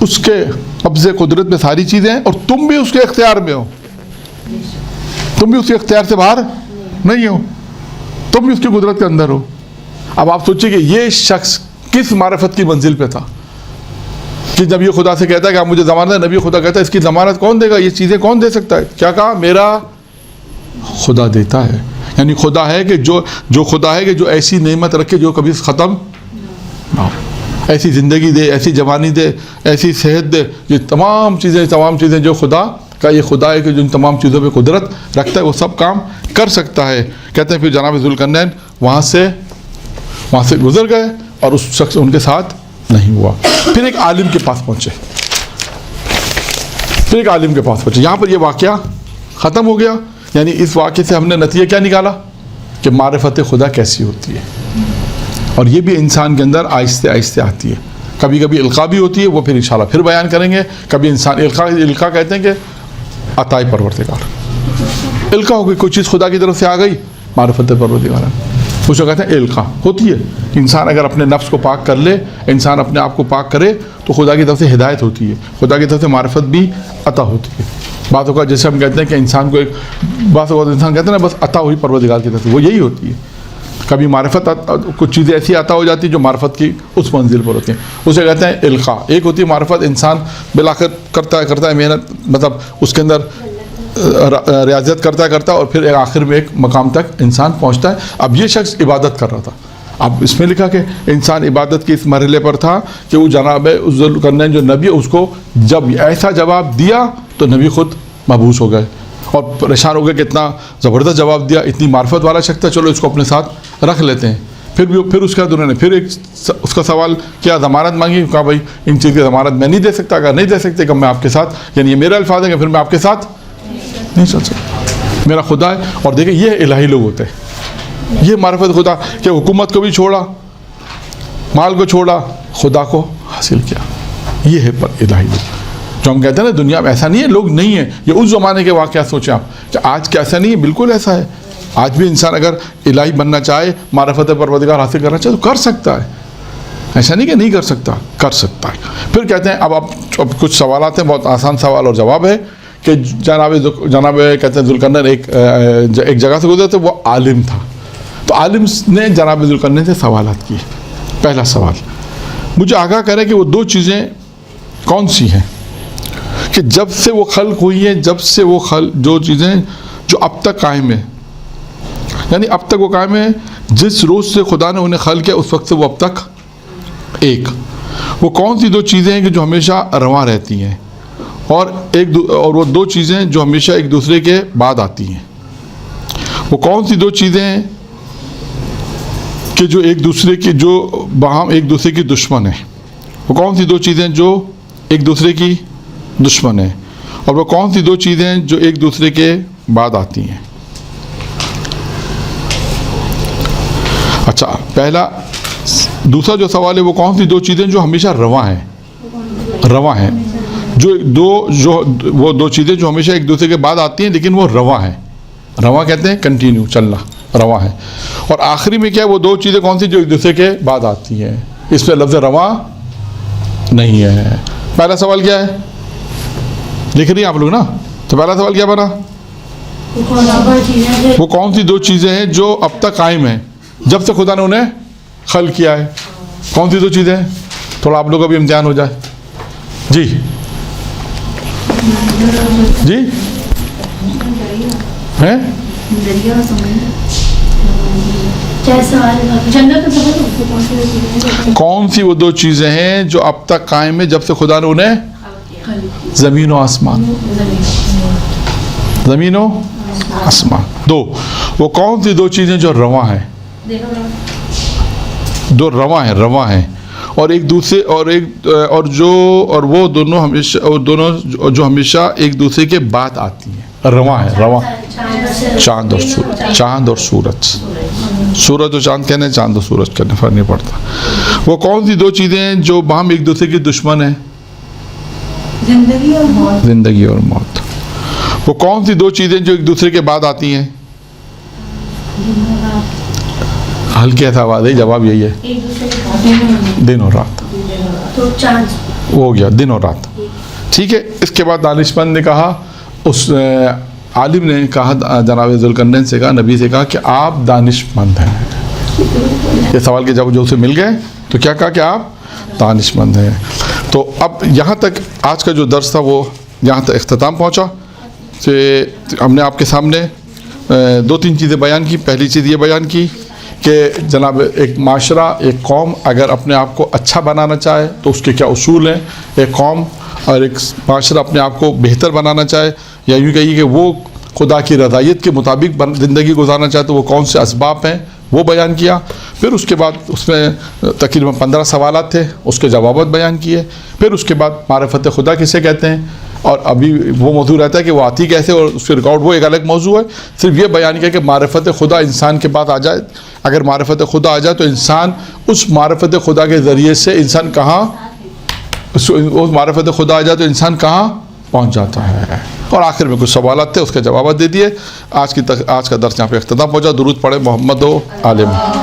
اس کے قبضے قدرت میں ساری چیزیں ہیں اور تم بھی اس کے اختیار میں ہو. تم بھی اس کے اختیار سے باہر نہیں ہو, تم بھی اس کی قدرت کے اندر ہو. اب آپ سوچیں کہ یہ شخص کس معرفت کی منزل پہ تھا کہ جب یہ خدا سے کہتا ہے کہ آپ مجھے ضمانت, نبی خدا کہتا ہے اس کی ضمانت کون دے گا, یہ چیزیں کون دے سکتا ہے؟ کیا کہا؟ میرا خدا دیتا ہے. یعنی خدا ہے کہ جو خدا ہے کہ جو ایسی نعمت رکھے جو کبھی ختم نہ ہو, ایسی زندگی دے, ایسی جوانی دے, ایسی صحت دے. یہ تمام چیزیں جو خدا کا, یہ خدا ہے کہ جو ان تمام چیزوں پہ قدرت رکھتا ہے, وہ سب کام کر سکتا ہے. کہتے ہیں پھر جناب ذوالقرنین وہاں سے گزر گئے اور اس شخص ان کے ساتھ نہیں ہوا. پھر ایک عالم کے پاس پہنچے, یہاں پر یہ واقعہ ختم ہو گیا. یعنی اس واقعے سے ہم نے نتیجہ کیا نکالا کہ معرفت خدا کیسی ہوتی ہے, اور یہ بھی انسان کے اندر آہستہ آہستہ آتی ہے. کبھی کبھی القاء بھی ہوتی ہے, وہ پھر انشاءاللہ پھر بیان کریں گے. کبھی انسان القاء کہتے ہیں کہ عطائے پروردگار, القاء ہو گئی, کوئی چیز خدا کی طرف سے آ گئی, معرفت پروردگار ہے, اس کو کہتے ہیں القاء ہوتی ہے. انسان اگر اپنے نفس کو پاک کر لے, انسان اپنے آپ کو پاک کرے تو خدا کی طرف سے ہدایت ہوتی ہے, خدا کی طرف سے معرفت بھی عطا ہوتی ہے. بعض اوقات جیسے ہم کہتے ہیں کہ انسان کو بعض اوقات انسان کہتے ہیں نا بس عطا ہوئی پروردگار کی طرف سے, وہ یہی ہوتی ہے. کبھی معرفت کچھ چیزیں ایسی عطا ہو جاتی ہیں جو معرفت کی اس منزل پر ہوتی ہیں, اسے کہتے ہیں القاء. ایک ہوتی ہے معرفت, انسان بالآخر کرتا ہے محنت, مطلب اس کے اندر ریاضت کرتا اور پھر آخر میں ایک مقام تک انسان پہنچتا ہے. اب یہ شخص عبادت کر رہا تھا, اب اس میں لکھا کہ انسان عبادت کے اس مرحلے پر تھا کہ وہ جناب ذوالقرنین جو نبی ہے اس کو جب ایسا جواب دیا تو نبی خود مبہوس ہو گئے اور پریشان ہو گئے کہ اتنا زبردست جواب دیا, اتنی معرفت والا شخص تھا, چلو اس کو اپنے ساتھ رکھ لیتے ہیں. پھر اس کے بعد انہوں نے پھر اس کا سوال کیا, ضمانت مانگی. کہا بھائی ان چیز کی ضمانت میں نہیں دے سکتا, اگر نہیں دے سکتے کہ میں آپ کے ساتھ, یعنی یہ میرے الفاظ ہیں کہ پھر میں آپ کے ساتھ نہیں چل سکتا, میرا خدا ہے. اور دیکھیں یہ الہی لوگ ہوتے ہیں, یہ معرفت خدا کہ حکومت کو بھی چھوڑا, مال کو چھوڑا, خدا کو حاصل کیا. یہ ہے پر الہی لوگ جو ہم کہتے ہیں نا دنیا میں ایسا نہیں ہے, لوگ نہیں ہیں. یہ اس زمانے کے واقعات سوچیں آپ کہ آج کا ایسا نہیں ہے, بالکل ایسا ہے. آج بھی انسان اگر الہی بننا چاہے, معرفت پروردگار حاصل کرنا چاہے تو کر سکتا ہے. ایسا نہیں کہ نہیں کر سکتا, کر سکتا ہے. پھر کہتے ہیں اب کچھ سوالات ہیں, بہت آسان سوال اور جواب ہے کہ جناب کہتے ہیں ذوالقرنین ایک جگہ سے گزرے تو وہ عالم تھا, تو عالم نے جناب ذوالقرنین سے سوالات کیے. پہلا سوال, مجھے آگاہ کرے کہ وہ دو چیزیں کون سی ہیں کہ جب سے وہ خلق ہوئی ہیں, جب سے وہ جو چیزیں جو اب تک قائم ہیں, یعنی اب تک وہ قائم ہیں, جس روز سے خدا نے انہیں خلق کیا اس وقت سے وہ اب تک ایک, وہ کون سی دو چیزیں ہیں کہ جو ہمیشہ رواں رہتی ہیں, اور وہ دو چیزیں جو ہمیشہ ایک دوسرے کے بعد آتی ہیں. وہ کون سی دو چیزیں ہیں کہ جو ایک دوسرے کی جو باہم ایک دوسرے کی دشمن ہیں. وہ کون سی دو چیزیں جو ایک دوسرے کی دشمن ہیں, اور وہ کون سی دو چیزیں جو ایک دوسرے کے بعد آتی ہیں. اچھا, دوسرا جو سوال ہے وہ کون سی دو چیزیں جو ہمیشہ رواں ہیں, وہ دو چیزیں جو ہمیشہ ایک دوسرے کے بعد آتی ہیں لیکن وہ رواں ہیں. رواں کہتے ہیں کنٹینیو, چلنا, رواں ہے. اور آخری میں کیا ہے, وہ دو چیزیں کون سی جو ایک دوسرے کے بعد آتی ہیں, اس پہ لفظ رواں نہیں ہے. پہلا سوال کیا ہے, لکھ رہی ہیں آپ لوگ نا, تو پہلا سوال کیا بنا, وہ کون سی دو چیزیں ہیں جو اب تک قائم ہیں جب سے خدا نے انہیں خلق کیا ہے. کون سی دو چیزیں ہیں, تھوڑا آپ لوگ کا بھی امتحان ہو جائے. جی جی ہیں, کون سی وہ دو چیزیں ہیں جو اب تک قائم ہیں جب سے خدا نے انہیں, زمین و آسمان, زمین و آسمان. دو, وہ کون سی دو چیزیں جو رواں ہیں, دو رواں ہیں اور ایک دوسرے اور وہ دونوں ہمیشہ, اور دونوں جو ہمیشہ ایک دوسرے کے بعد آتی ہیں. رواں ہے, رواں, چاند اور سورج, چاند اور سورج, سورج اور چاند کہنے, چاند اور سورج کہنے, فرق نہیں پڑتا. وہ کون سی دو چیزیں ہیں جو باہم ایک دوسرے کی دشمن ہیں, زندگی اور موت. وہ کون سی دو چیزیں جو ایک دوسرے کے بعد آتی ہیں, ہلکے سوال ہے, جواب یہی ہے, دن اور رات. تو چاند وہ ہو گیا دن اور رات. ٹھیک ہے. اس کے بعد دانشمند نے کہا, اس عالم نے کہا جناب ذوالقرنین سے کہا, نبی سے کہا کہ آپ دانشمند ہیں. یہ سوال کے جب جو اسے مل گئے تو کیا کہا کہ آپ دانشمند ہیں. تو اب یہاں تک آج کا جو درس تھا وہ یہاں تک اختتام پہنچا. کہ ہم نے آپ کے سامنے 2-3 چیزیں بیان کی. پہلی چیز یہ بیان کی کہ جناب ایک معاشرہ, ایک قوم اگر اپنے آپ کو اچھا بنانا چاہے تو اس کے کیا اصول ہیں. ایک قوم اور ایک معاشرہ اپنے آپ کو بہتر بنانا چاہے یا یوں کہیے کہ وہ خدا کی رضایت کے مطابق زندگی گزارنا چاہے تو وہ کون سے اسباب ہیں وہ بیان کیا. پھر اس کے بعد اس میں تقریباً 15 سوالات تھے, اس کے جوابات بیان کیے. پھر اس کے بعد معرفت خدا کسے کہتے ہیں, اور ابھی وہ موضوع رہتا ہے کہ وہ آتی کیسے اور اس کے ریکارڈ وہ ایک الگ موضوع ہے. صرف یہ بیان کیا کہ معرفت خدا انسان کے پاس آ جائے, اگر معرفت خدا آ جائے تو انسان اس معرفت خدا کے ذریعے سے انسان کہاں, اس معرفت خدا آ جائے تو انسان کہاں پہنچ جاتا ہے. اور آخر میں کچھ سوالات تھے, اس کے جوابات دے دیے. آج کا درس یہاں پہ اختتام پہنچا. درود پڑھے محمد و آل محمد.